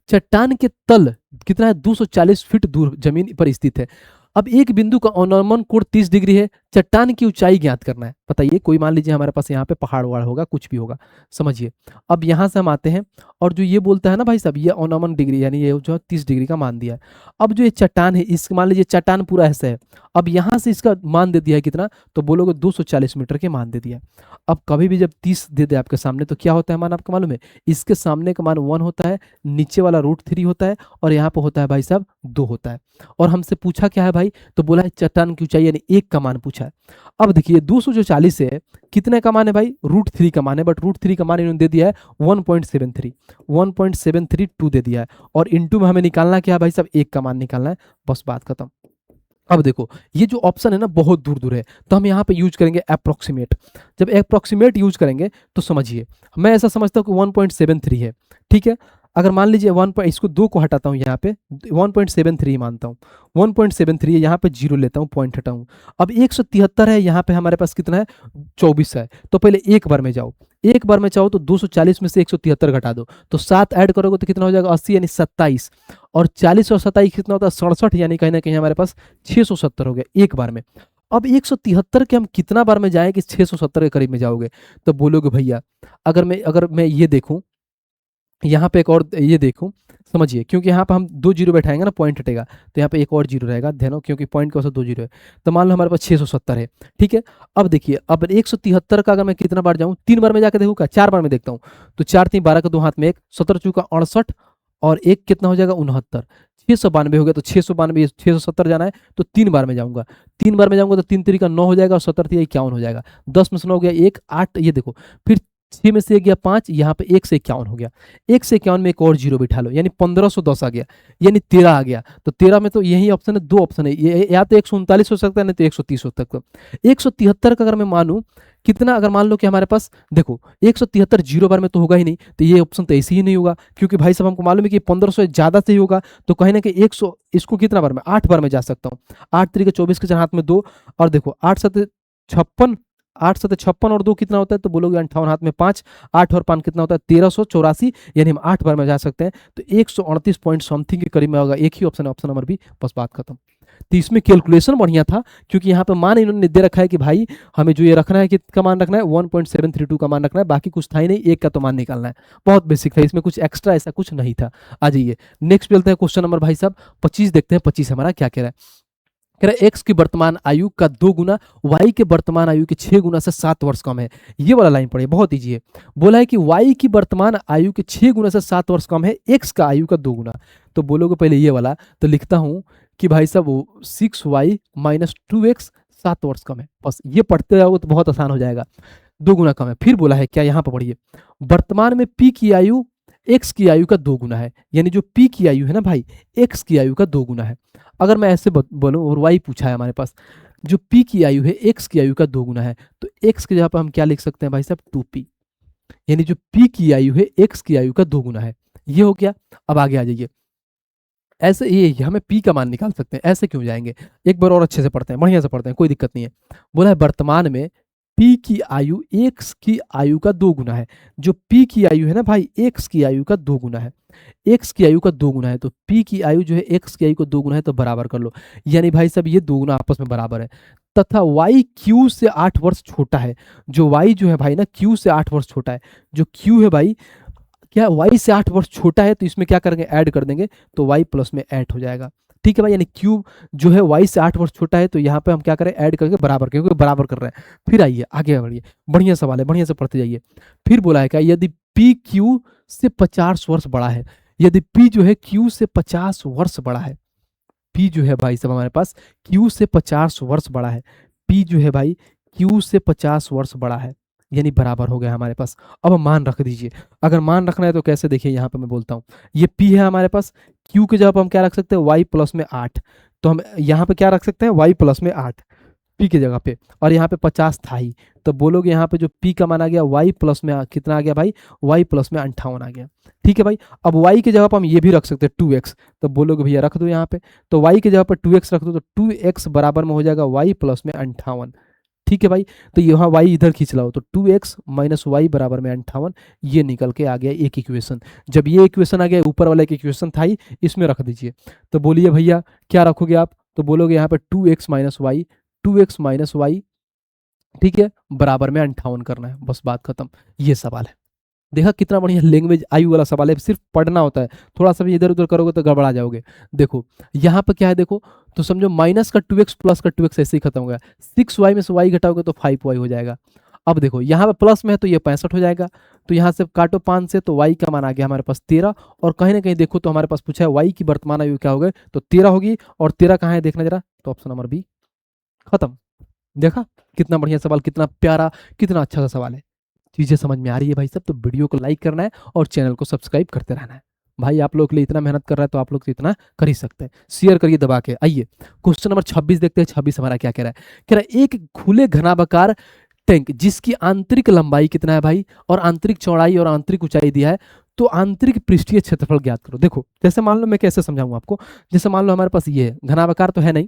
चट्टान के तल कितना है, 240 फीट दूर जमीन पर स्थित है। अब एक बिंदु का अनुमान कोण 30 डिग्री है, चट्टान की ऊंचाई ज्ञात करना है। बताइए, कोई मान लीजिए हमारे पास यहाँ पे पहाड़ वहाड़ होगा, कुछ भी होगा, समझिए। अब यहाँ से हम आते हैं, और जो ये बोलता है ना भाई साहब, ये अनुमान डिग्री, यानी ये जो 30 डिग्री का मान दिया है। अब जो ये चट्टान है, इस मान लीजिए चट्टान पूरा ऐसा है, अब यहाँ से इसका मान दे दिया है कितना, तो बोलोगे 240 मीटर के मान दे दिया। अब कभी भी जब 30 दे दे आपके सामने, तो क्या होता है मान, आपको मालूम है, इसके सामने का मान 1 होता है, नीचे वाला √3 होता है, और यहाँ पे होता है भाई साहब 2 होता है। और हमसे पूछा क्या है भाई, तो बोला है चट्टान की ऊंचाई, यानी 1 का मान पूछा है। अब देखिए 240 है, कितने का मान है भाई, √3 का मान है, बट √3 का मान इन्होंने दे दिया है 1.732 दे दिया है, और इंटू में हमें निकालना क्या है भाई साहब, 1 का मान निकालना है, बस बात खत्म। अब देखो ये जो ऑप्शन है ना बहुत दूर दूर है, तो हम यहाँ पे यूज करेंगे अप्रोक्सीमेट। जब अप्रोक्सीमेट यूज करेंगे तो समझिए, मैं ऐसा समझता हूँ कि 1.73 है, ठीक है। अगर मान लीजिए इसको 2 को हटाता हूँ, यहाँ पे 1.73 मानता हूँ, 1.73 है, यहाँ पे 0 लेता हूँ, पॉइंट हटाऊँ। अब 173 है, यहाँ पे हमारे पास कितना है, 24 है। तो पहले एक बार में जाओ, एक बार में चाहो तो 240 में से 173 घटा दो, तो 7 ऐड करोगे तो कितना हो जाएगा, 80, यानी 27, और 40 और 27 कितना होता है, 67, यानी कहीं ना कहीं हमारे पास 670 हो गया एक बार में। अब 173 के हम कितना बार में जाएं कि 670 के करीब में जाओगे, तो बोलोगे भैया अगर मैं ये देखूं, यहाँ पे एक और ये देखूं, समझिए, क्योंकि यहाँ पे हम 2 जीरो बैठाएंगे ना, पॉइंट हटेगा, तो यहाँ पे एक और जीरो रहेगा, ध्यान हो, क्योंकि पॉइंट के वजह से 2 जीरो है। तो मान लो हमारे पास 670 है, ठीक है। अब देखिए, अब 173 का अगर मैं कितना बार जाऊँ, 3 बार में जाकर देखूँ, 4 बार में देखता हूँ, तो 4 3 12 का 2 हाथ में 1, 17 चौका 68, और 1 कितना हो जाएगा, 69, 692 हो गया। तो 692 670 जाना है, तो 3 बार में जाऊंगा, 3 बार में जाऊंगा तो 3 3 का 9 हो जाएगा, और 17 3 51 हो जाएगा, 10 में से 9 हो गया 1 8, ये देखो, फिर 6 में से 1 गया 5, यहाँ पे 1 से 51 हो गया। 1 से 51 में एक और जीरो बिठा लो, यानी 1510 आ गया, यानी 13 आ गया। तो 13 में तो यही ऑप्शन है, 2 ऑप्शन है, ये या तो 139 हो सकता है, नहीं तो 130 हो सकता है। 173 का अगर मैं मानूं, कितना, अगर मान लो कि हमारे पास देखो 173 जीरो बार में तो होगा ही नहीं, तो ये ऑप्शन तो ऐसे ही नहीं होगा, क्योंकि भाई साहब हमको मालूम है कि 1500 ज्यादा से ही होगा, तो कहीं ना कहीं 100 इसको कितना बार में, 8 बार में जा सकता हूँ। 8 तरीके 24 के 4 हाथ में 2, और देखो 8 7 56, 8 7 56 और 2 कितना होता है, तो बोलोगे 58, हाथ में 5, 8 और 5 कितना होता है, 1384, यानी हम 8 बार में जा सकते हैं। तो 138 पॉइंट समथिंग के करीब में होगा, एक ही ऑप्शन है, ऑप्शन नंबर बी, बस बात खत्म। तो इसमें कैलकुलेशन बढ़िया था, क्योंकि यहाँ पे मान इन्होंने दे रखा है कि भाई हमें जो ये रखना है, कितना मान रखना है, 1.732 का मान रखना है, बाकी कुछ था ही नहीं, एक का तो मान निकालना है। बहुत बेसिक था, इसमें कुछ एक्स्ट्रा ऐसा कुछ नहीं था। आ जाइए नेक्स्ट चलते हैं, क्वेश्चन नंबर भाई साहब 25 देखते हैं। 25 हमारा क्या कह रहा है, कह रहा है एक्स की वर्तमान आयु का 2 गुना वाई के वर्तमान आयु के 6 गुना से 7 वर्ष कम है। ये वाला लाइन पढ़िए, बहुत ईजी है। बोला है कि वाई की वर्तमान आयु के 6 गुना से 7 वर्ष कम है, एक्स का आयु का 2 गुना। तो बोलोगे पहले ये वाला, तो लिखता हूं कि भाई साहब वो 6y माइनस 2x 7 वर्ष कम है, बस ये पढ़ते रहोगे तो बहुत आसान हो जाएगा, 2 गुना कम है। फिर बोला है क्या, यहाँ पर पढ़िए, वर्तमान में p की आयु x की आयु का 2 गुना है, यानी जो p की आयु है ना भाई, x की आयु का 2 गुना है। अगर मैं ऐसे बोलूं, और y पूछा है हमारे पास, जो p की आयु है x की आयु का 2 गुना है, तो x के जगह पर हम क्या लिख सकते हैं भाई साहब, 2p, यानी जो p की आयु है x की आयु का 2 गुना है। ये हो गया। अब आगे आ जाइए, ऐसे ये हमें p का मान निकाल सकते हैं, ऐसे क्यों जाएंगे, एक बार और अच्छे से पढ़ते हैं, बढ़िया से पढ़ते हैं, कोई दिक्कत नहीं है। बोला है वर्तमान में p की आयु x की आयु का 2 गुना है। जो p की आयु है ना भाई, x की आयु का 2 गुना है, x की आयु का 2 गुना है, तो p की आयु जो है x की आयु को 2 गुना है, तो बराबर कर लो, यानी भाई साहब ये 2 गुना आपस में बराबर है। तथा y q से 8 वर्ष छोटा है, जो y जो है भाई ना q से 8 वर्ष छोटा है, जो q है भाई क्या y से 8 वर्ष छोटा है, तो इसमें क्या करेंगे, ऐड कर देंगे, तो y प्लस में ऐड हो जाएगा। ठीक है भाई, यानी q जो है y से 8 वर्ष छोटा है, तो यहाँ पे हम क्या करें, ऐड करके बराबर, क्योंकि बराबर कर रहे हैं। फिर आइए आगे बढ़िए, बढ़िया सवाल है, बढ़िया से पढ़ते जाइए। फिर बोला है क्या, यदि p q से 50 वर्ष बड़ा है, यदि p जो है q से 50 वर्ष बड़ा है, p जो है भाई सब हमारे पास q से 50 वर्ष बड़ा है, p जो है भाई q से 50 वर्ष बड़ा है, यानी बराबर हो गया हमारे पास। अब मान रख दीजिए, अगर मान रखना है तो कैसे, देखिए यहाँ पे मैं बोलता हूँ, ये p है हमारे पास, q के जगह पर हम क्या रख सकते हैं, y प्लस में 8, तो हम यहाँ पे क्या रख सकते हैं, y प्लस में 8 p की जगह पे, और यहाँ पे 50 था ही, तो बोलोगे यहाँ पे जो p का मान आ गया, y प्लस में कितना आ गया भाई, y प्लस में 58 आ गया। ठीक है भाई, अब y की जगह पर हम ये भी रख सकते हैं 2x, तो बोलोगे भैया रख दो यहाँ पे, तो y की जगह पर 2x रख दो, तो 2x बराबर में हो जाएगा y प्लस में 58। ठीक है भाई, तो यहाँ y इधर खींच लाओ, तो 2x माइनस वाई बराबर में 58, ये निकल के आ गया एक इक्वेशन। जब ये इक्वेशन आ गया, ऊपर वाला एक इक्वेशन था ही, इसमें रख दीजिए। तो बोलिए भैया क्या रखोगे आप, तो बोलोगे यहाँ पे 2x minus Y, 2x minus Y, ठीक है, बराबर में 58 करना है, बस बात खत्म। ये सवाल है, देखा कितना बढ़िया लैंग्वेज आयु वाला सवाल है, सिर्फ पढ़ना होता है, थोड़ा सा भी इधर उधर करोगे तो गड़बड़ा जाओगे। देखो यहाँ पे क्या है, देखो तो समझो माइनस का 2x प्लस का 2x ऐसे ही खत्म हो गया, 6y में से y घटाओगे तो 5y हो जाएगा। अब देखो यहाँ पे प्लस में है तो ये 65 हो जाएगा, तो यहाँ से काटो 5 से, तो y का मान आ गया हमारे पास 13, और कहीं ना कहीं देखो तो हमारे पास पूछा है y की वर्तमान आयु क्या हो गए, तो 13 होगी, और 13 कहाँ है देखना जरा, तो ऑप्शन नंबर बी, खत्म। देखा कितना बढ़िया सवाल, कितना प्यारा, कितना अच्छा सा सवाल है। चीज़ें समझ में आ रही है भाई साहब, तो वीडियो को लाइक करना है और चैनल को सब्सक्राइब करते रहना है। भाई आप लोग के लिए इतना मेहनत कर रहा है, तो आप लोग तो इतना कर ही सकते हैं, शेयर करिए दबा के। आइए क्वेश्चन नंबर 26 देखते हैं। 26 हमारा क्या कह रहा है, कह रहा है एक खुले घनाभाकार टैंक जिसकी आंतरिक लंबाई कितना है भाई, और आंतरिक चौड़ाई और आंतरिक ऊंचाई दिया है, तो आंतरिक पृष्ठीय क्षेत्रफल ज्ञात करो। देखो जैसे मान लो, मैं कैसे समझाऊं आपको, जैसे मान लो हमारे पास ये है, घनाभाकार तो है नहीं,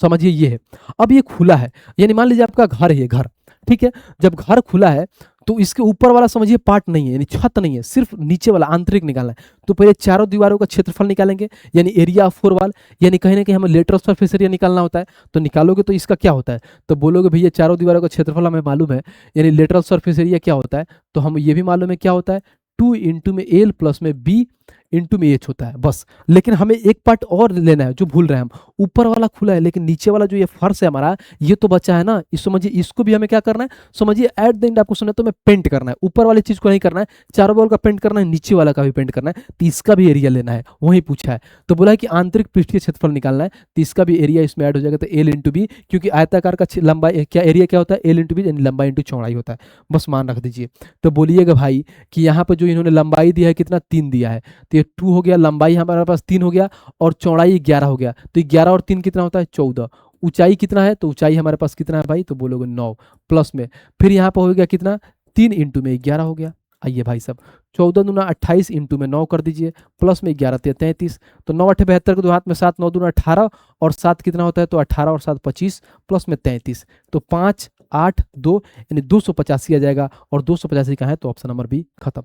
समझिए ये है, अब ये खुला है, यानी मान लीजिए आपका घर है, ये घर, ठीक है, जब घर खुला है तो इसके ऊपर वाला समझिए पार्ट नहीं है, यानी छत नहीं है, सिर्फ नीचे वाला आंतरिक निकालना है। तो पहले चारों दीवारों का क्षेत्रफल निकालेंगे, यानी एरिया ऑफ 4 वॉल, यानी कहीं ना कहीं हमें लेटरल सरफेस एरिया निकालना होता है, तो निकालोगे तो इसका क्या होता है, तो बोलोगे भैया चारों दीवारों का क्षेत्रफल हमें मालूम है, यानी लेटरल सरफेस एरिया क्या होता है, तो हम ये भी मालूम है क्या होता है, 2 इंटू में एल प्लस में बी इंटू में एच होता है बस। लेकिन हमें एक पार्ट और लेना है जो भूल रहे हैं हम, ऊपर वाला खुला है लेकिन नीचे वाला जो ये फर्श है हमारा, ये तो बचा है ना, इस समझिए इसको भी हमें क्या करना है, समझिए एट द एंड आपको सुना तो मैं पेंट करना है, ऊपर वाली चीज को नहीं करना है, चारों बॉल का पेंट करना है, नीचे वाला का भी पेंट करना है, तो इसका भी एरिया लेना है, वही पूछा है। तो बोला है कि आंतरिक पृष्ठीय क्षेत्रफल निकालना है, तो इसका भी एरिया इसमें ऐड हो जाएगा, तो एल इंटू बी, क्योंकि आयताकार का लंबाई क्या एरिया क्या होता है, एल इंटू बी यानी लंबाई इंटू चौड़ाई होता है, बस मान रख दीजिए। तो बोलिएगा भाई कि यहाँ पर जो इन्होंने लंबाई दिया है कितना 3 दिया है, तो ये 2 हो गया, लंबाई हमारे पास 3 हो गया और चौड़ाई 11 हो गया, तो 11 और 3 कितना होता है 14। ऊंचाई कितना है, तो ऊंचाई हमारे पास कितना है भाई, तो बोलोगे 9 प्लस में, फिर यहाँ पर हो गया कितना 3 इंटू में 11 हो गया। आइए भाई साहब 14 दूना 28 इंटू में 9 कर दीजिए, प्लस में 11 33, तो 9 8 72 के दो हाथ में 7, 9 दूना 18 और 7 कितना होता है, तो 18 और 7 25 प्लस में 33, तो 5 8 2 यानी 285 आ जाएगा, और 285 का है तो ऑप्शन नंबर बी खत्म।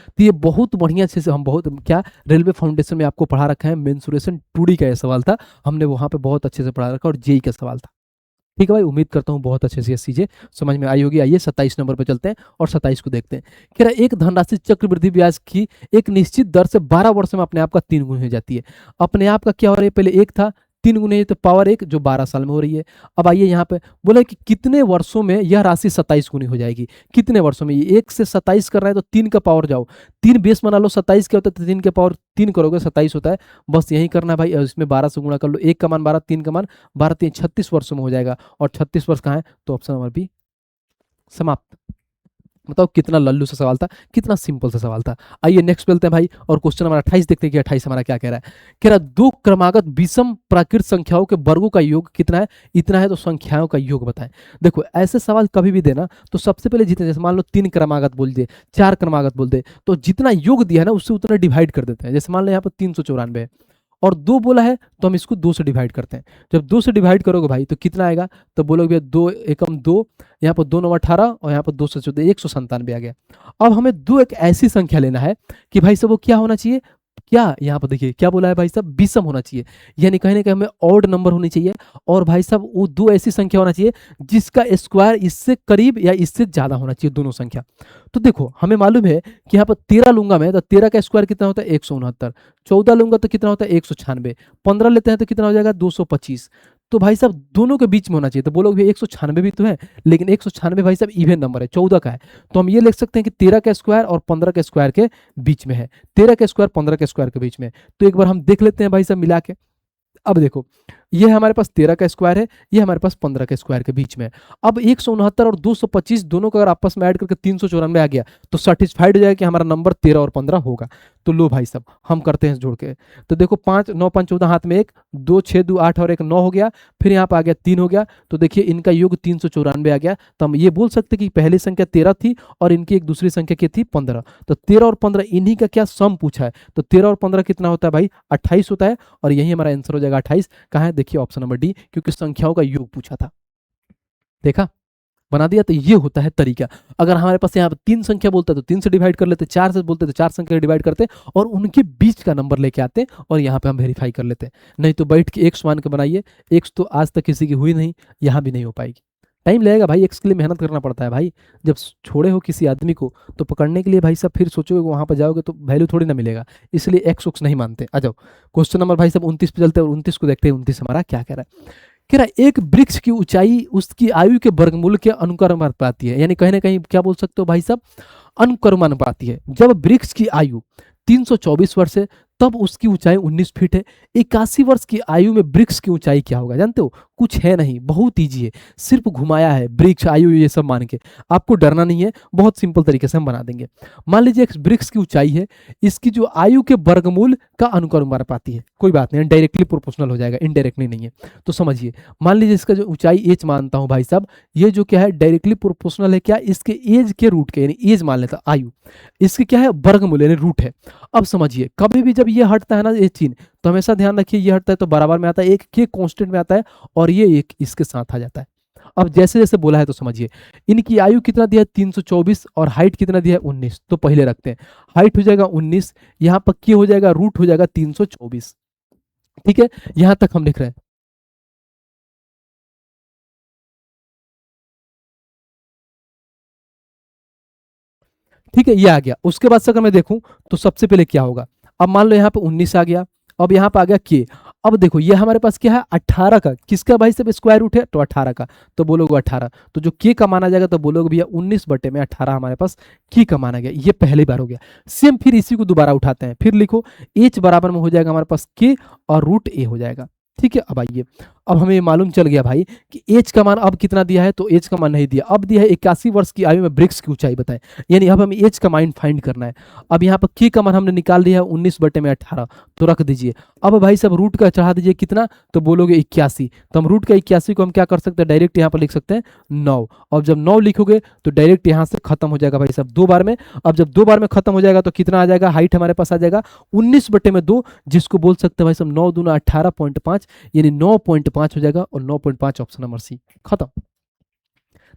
तो ये बहुत बढ़िया अच्छे से हम बहुत क्या रेलवे फाउंडेशन में आपको पढ़ा रखा है, मेंसुरेशन 2D का ये सवाल था, हमने वहां पे बहुत अच्छे से पढ़ा रखा और जेई का सवाल था। ठीक है भाई, उम्मीद करता हूँ बहुत अच्छे से ये चीजें समझ में आई होगी। आइए 27 नंबर पे चलते हैं और 27 को देखते हैं। कह रहा है एक धनराशि चक्रवृद्धि ब्याज की एक निश्चित दर से 12 वर्ष में अपने आप का 3 गुना हो जाती है। अपने आप का क्या हो रहा है, पहले एक था 3 गुना है, तो पावर 1 जो 12 साल में हो रही है। अब आइए यहाँ पे बोला कि कितने वर्षों में यह राशि 27 गुनी हो जाएगी, कितने वर्षों में, ये 1 से 27 कर रहा है तो 3 का पावर जाओ, 3 बेस बना लो, 27 क्या होता है, 3 के पावर 3 करोगे 27 होता है, बस यही करना है भाई। और इसमें 12 से गुणा कर लो, 1 का मान 12, 3 का मान 12 3 36 वर्षों में हो जाएगा, और 36 वर्ष कहाँ है, तो ऑप्शन नंबर बी समाप्त। बताओ कितना लल्लू सा सवाल था, कितना सिंपल सा सवाल था। आइए नेक्स्ट चलते हैं भाई, और क्वेश्चन नंबर 28 देखते हैं कि 28 हमारा क्या कह रहा है। कह रहा है दो क्रमागत विषम प्राकृत संख्याओं के वर्गों का योग कितना है, इतना है, तो संख्याओं का योग बताएं। देखो ऐसे सवाल कभी भी देना तो सबसे पहले जितने, जैसे मान लो 3 क्रमागत बोल दे, 4 क्रमागत बोल दे, तो जितना योग दिया है ना उससे उतना डिवाइड कर देते हैं। जैसे मान लो यहाँ पर 394 है और 2 बोला है तो हम इसको 2 से डिवाइड करते हैं। जब 2 से डिवाइड करोगे भाई तो कितना आएगा, तो बोलोगे भैया 2 एकम 2, यहाँ पर 2 9 18 और यहाँ पर 2 से 14 197 आ गया। अब हमें दो एक ऐसी संख्या लेना है कि भाई साहब वो क्या होना चाहिए, क्या यहाँ पर देखिए क्या बोला है भाई साहब, विषम होना चाहिए, यानी कहीं ना कहीं हमें ऑड नंबर होनी चाहिए, और भाई साहब वो दो ऐसी संख्या होना चाहिए जिसका स्क्वायर इससे करीब या इससे ज्यादा होना चाहिए दोनों संख्या। तो देखो हमें मालूम है कि यहाँ पर 13 लूंगा मैं तो 13 का स्क्वायर कितना होता है 169, 14 लूंगा तो कितना होता है 196, 15 लेते हैं तो कितना हो जाएगा 225। तो भाई साहब दोनों के बीच में होना चाहिए, तो बोलोगे 196 भी तो है, लेकिन 196 भाई साहब इवन नंबर है, 14 का है, तो हम ये लिख सकते हैं कि 13 का स्क्वायर और 15 के स्क्वायर के बीच में है, 13 का स्क्वायर 15 के स्क्वायर के बीच में। तो एक बार हम देख लेते हैं भाई साहब मिला के। अब देखो ये हमारे पास 13 का स्क्वायर है, ये हमारे पास 15 के स्क्वायर के बीच में है। अब 169 और 225 दोनों को अगर आपस में ऐड करके 394 आ गया तो सर्टिफाइड हो जाएगा कि हमारा नंबर 13 और 15 होगा। तो लो भाई साहब हम करते हैं जोड़ के, तो देखो 5 9 5 14 हाथ में 1 2 6 2 8 और 1 9 हो गया, फिर यहाँ पर आ गया 3 हो गया, तो देखिए इनका योग 394 आ गया। तो हम ये बोल सकते कि पहली संख्या 13 थी और इनकी एक दूसरी संख्या क्या थी 15, तो 13 और 15 इन्हीं का क्या सम पूछा है, तो 13 और 15 कितना होता है भाई 28 होता है, और यही हमारा आंसर हो जाएगा 28। कहाँ है, देखिए ऑप्शन नंबर डी, क्योंकि संख्याओं का योग पूछा था। देखा, बना दिया। तो ये होता है तरीका। अगर हमारे पास यहाँ पर 3 संख्या बोलता है तो 3 से डिवाइड कर लेते, 4 से बोलते तो 4 संख्या डिवाइड करते और उनके बीच का नंबर लेके आते और यहाँ पे हम वेरीफाई कर लेते। नहीं तो बैठ के एक्स मान के बनाइए, एक्स तो आज तक किसी की हुई नहीं, यहाँ भी नहीं हो पाएगी, टाइम लगेगा भाई, एक्स के लिए मेहनत करना पड़ता है भाई। जब छोड़े हो किसी आदमी को तो पकड़ने के लिए भाई साहब फिर सोचोगे वहां पर जाओगे तो वैल्यू थोड़ी ना मिलेगा, इसलिए एक्स उक्स नहीं मानते। आ जाओ क्वेश्चन नंबर भाई साहब 29 पे चलते हैं और 29 को देखते हैं 29 हमारा क्या कह रहा है। कह रहा है एक वृक्ष की ऊंचाई उसकी आयु के वर्गमूल के अनुक्रमानुपाती है, यानी कहीं ना कहीं क्या बोल सकते हो भाई साहब अनुक्रमानुपाती है। जब वृक्ष की आयु 324 वर्ष है तब उसकी ऊंचाई 19 फीट है। 81 वर्ष की आयु में वृक्ष की ऊंचाई क्या होगा जानते हो, कुछ है नहीं, बहुत ईजी है, सिर्फ घुमाया है वृक्ष आयु ये सब मान के, आपको डरना नहीं है, बहुत सिंपल तरीके से हम बना देंगे। मान लीजिए एक वृक्ष की ऊंचाई है, इसकी जो आयु के वर्गमूल का अनुक्रमानुपाती है, कोई बात नहीं डायरेक्टली प्रोपोर्शनल हो जाएगा, इनडायरेक्टली नहीं है। तो समझिए मान लीजिए इसका जो ऊंचाई एज मानता हूं भाई साहब, ये जो क्या है डायरेक्टली प्रोपोर्शनल है क्या इसके एज के रूट के, यानी एज मान लेता आयु, इसके क्या है वर्गमूल यानी रूट है। अब समझिए कभी भी जब ये हटता है ना ये चिन्ह, तो हमेशा ध्यान रखिए ये हटता है तो बराबर में आता है, एक के कांस्टेंट में आता है और ये एक इसके साथ आ जाता है। अब जैसे जैसे बोला है तो समझिए इनकी आयु कितना दिया है 324 और हाइट कितना दिया है 19, तो पहले रखते हैं हाइट हो जाएगा 19, यहाँ पर के हो जाएगा रूट हो जाएगा 324। ठीक है, यहां तक हम लिख रहे हैं। ठीक है ये आ गया। उसके बाद से अगर मैं देखूं तो सबसे पहले क्या होगा, अब मान लो यहाँ पे 19 आ गया, अब यहाँ पे आ गया के। अब देखो ये हमारे पास क्या है 18 का, किसका भाई सब स्क्वायर रूट है तो 18 का, तो बोलोगे 18, तो जो के का मान आ जाएगा तो बोलोगे भैया 19/18 हमारे पास के का मान आ गया। ये पहली बार हो गया। सेम फिर इसी को दोबारा उठाते हैं, फिर लिखो एच बराबर में हो जाएगा हमारे पास के और रूट ए हो जाएगा। ठीक है, अब आइए, अब हमें मालूम चल गया भाई कि एच का मान अब कितना दिया है, तो एच का मान नहीं दिया, अब दिया है 81 वर्ष की आयु में वृक्ष की ऊंचाई बताएं, यानी अब हमें एच का मान फाइंड करना है। अब यहाँ पर के का मान हमने निकाल दिया है 19/18, तो रख दीजिए। अब भाई सब रूट का चढ़ा दीजिए कितना, तो बोलोगे 81, तो हम रूट का 81 को हम क्या कर सकते हैं, डायरेक्ट यहाँ पर लिख सकते हैं 9। और जब 9 लिखोगे तो डायरेक्ट यहाँ से खत्म हो जाएगा भाई साहब 2 बार में। अब जब 2 बार में खत्म हो जाएगा तो कितना आ जाएगा, हाइट हमारे पास आ जाएगा 19/2, जिसको बोल सकते हैं भाई साहब 9 दूना 18.5, यानी 9.5 हो जाएगा, और 9.5 ऑप्शन नंबर सी, खत्म।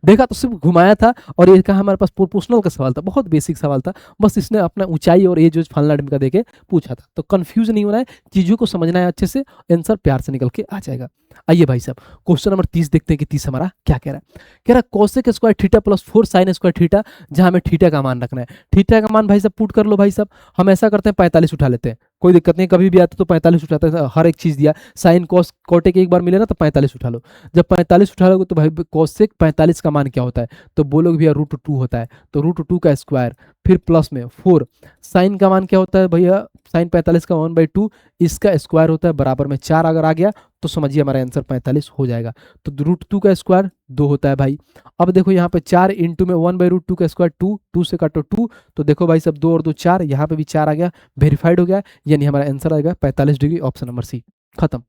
देखा तो सिर्फ घुमाया था, और ये कहा हमारे पास प्रोपोर्शनल का सवाल था, बहुत बेसिक सवाल था, बस इसने अपना ऊंचाई और एज फलना का देके पूछा था। तो कंफ्यूज नहीं होना है, चीजों को समझना है अच्छे से, आंसर प्यार से निकल के आ जाएगा। आइए भाई साहब क्वेश्चन नंबर 30 देखते हैं कि 30 हमारा क्या कह रहा है। कह रहा है cosec square theta plus 4 sine square theta, जहां हमें थीटा का मान रखना है। थीटा का मान भाई साहब पुट कर लो भाई साहब, हम ऐसा करते हैं 45 उठा लेते हैं, कोई दिक्कत नहीं, कभी भी आता तो 45 उठाते हैं, हर एक चीज दिया, साइन कॉस कोटेक एक बार मिले ना तो 45 उठा लो। जब 45 उठा लोगे तो भाई कोसेक 45 का मान क्या होता है, तो बोलोगे भैया √2 होता है, तो √2 का स्क्वायर, फिर प्लस में 4, साइन का मान क्या होता है भैया, साइन 45 का 1/2, इसका स्क्वायर होता है बराबर में 4, अगर आ गया तो समझिए हमारा आंसर 45 हो जाएगा। तो √2 का स्क्वायर 2 होता है भाई। अब देखो यहाँ पे 4 इंटू में 1/√2 का स्क्वायर 2, 2 से काटो 2, तो देखो भाई सब 2 और 2 4, यहाँ पे भी 4 आ गया, वेरीफाइड हो गया, यानी हमारा आंसर आएगा 45 डिग्री, ऑप्शन नंबर सी, खत्म।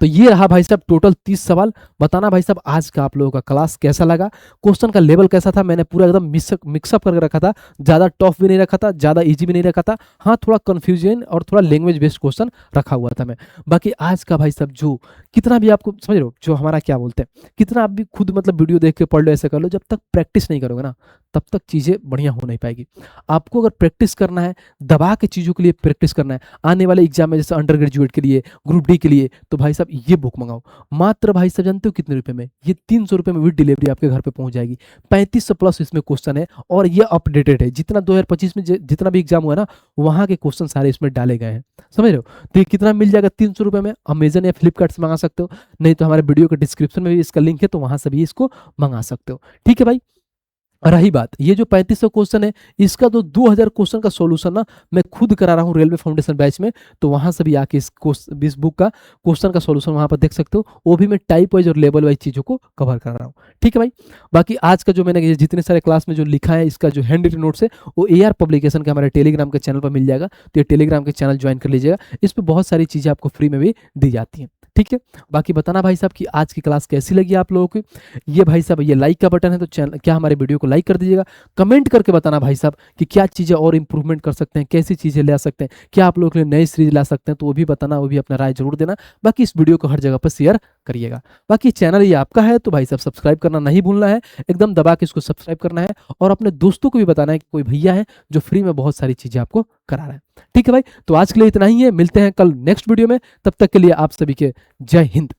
तो ये रहा भाई साहब टोटल 30 सवाल। बताना भाई साहब आज का आप लोगों का क्लास कैसा लगा, क्वेश्चन का लेवल कैसा था, मैंने पूरा एकदम मिक्सअप करके रखा था, ज़्यादा टफ भी नहीं रखा था, ज़्यादा इजी भी नहीं रखा था, हाँ थोड़ा कन्फ्यूजन और थोड़ा लैंग्वेज बेस्ड क्वेश्चन रखा हुआ था मैं। बाकी आज का भाई साहब जो कितना भी आपको समझ लो, जो हमारा क्या बोलते हैं, कितना आप भी खुद मतलब वीडियो देख के पढ़ लो, ऐसे कर लो, जब तक प्रैक्टिस नहीं करोगे ना तब तक चीज़ें बढ़िया हो नहीं पाएगी। आपको अगर प्रैक्टिस करना है, दबा के चीज़ों के लिए प्रैक्टिस करना है, आने वाले एग्जाम में जैसे अंडर ग्रेजुएट के लिए, ग्रुप डी के लिए, तो भाई साहब ये बुक मंगाओ, मात्र भाई साहब जानते हो कितने रुपए में, ये 300 रुपये में विद डिलीवरी आपके घर पे पहुंच जाएगी। 3500 प्लस इसमें क्वेश्चन है, और ये अपडेटेड है, जितना 2025 में जितना भी एग्जाम हुआ ना वहाँ के क्वेश्चन सारे इसमें डाले गए हैं, समझ रहे हो। तो ये कितना मिल जाएगा 300 रुपये में, अमेजन या फ्लिपकार्ट से मंगा सकते हो, नहीं तो हमारे वीडियो के डिस्क्रिप्शन में भी इसका लिंक है, तो वहाँ से भी इसको मंगा सकते हो। ठीक है भाई। रही बात ये जो 3500 क्वेश्चन है, इसका तो 2000 क्वेश्चन का सॉल्यूशन ना मैं खुद करा रहा हूँ रेलवे फाउंडेशन बैच में, तो वहां से भी आके इस बुक का क्वेश्चन का सॉल्यूशन वहां पर देख सकते हो, वो भी मैं टाइप वाइज और लेवल वाइज चीजों को कवर कर रहा हूँ। ठीक है भाई। बाकी आज का जो मैंने जितने सारे क्लास में जो लिखा है, इसका जो हैंड रिटन नोट्स है वो AR पब्लिकेशन के हमारे टेलीग्राम के चैनल पर मिल जाएगा, तो ये टेलीग्राम के चैनल ज्वाइन कर लीजिएगा, इस पर बहुत सारी चीजें आपको फ्री में भी दी जाती हैं। ठीक है। बाकी बताना भाई साहब कि आज की क्लास कैसी लगी आप लोगों को। ये भाई साहब ये लाइक का बटन है, तो चैनल क्या हमारे वीडियो को लाइक कर दीजिएगा। कमेंट करके बताना भाई साहब कि क्या चीज़ें और इंप्रूवमेंट कर सकते हैं, कैसी चीज़ें ले आ सकते हैं, क्या आप लोगों के लिए नई सीरीज ला सकते हैं, तो वो भी बताना, वो भी अपना राय जरूर देना। बाकी इस वीडियो को हर जगह पर शेयर करिएगा। बाकी चैनल ये आपका है तो भाई साहब सब्सक्राइब करना नहीं भूलना है, एकदम दबा के इसको सब्सक्राइब करना है, और अपने दोस्तों को भी बताना है कि कोई भैया है जो फ्री में बहुत सारी चीज़ें आपको करा रहा है। ठीक है भाई। तो आज के लिए इतना ही है, मिलते हैं कल नेक्स्ट वीडियो में, तब तक के लिए आप सभी के जय हिंद।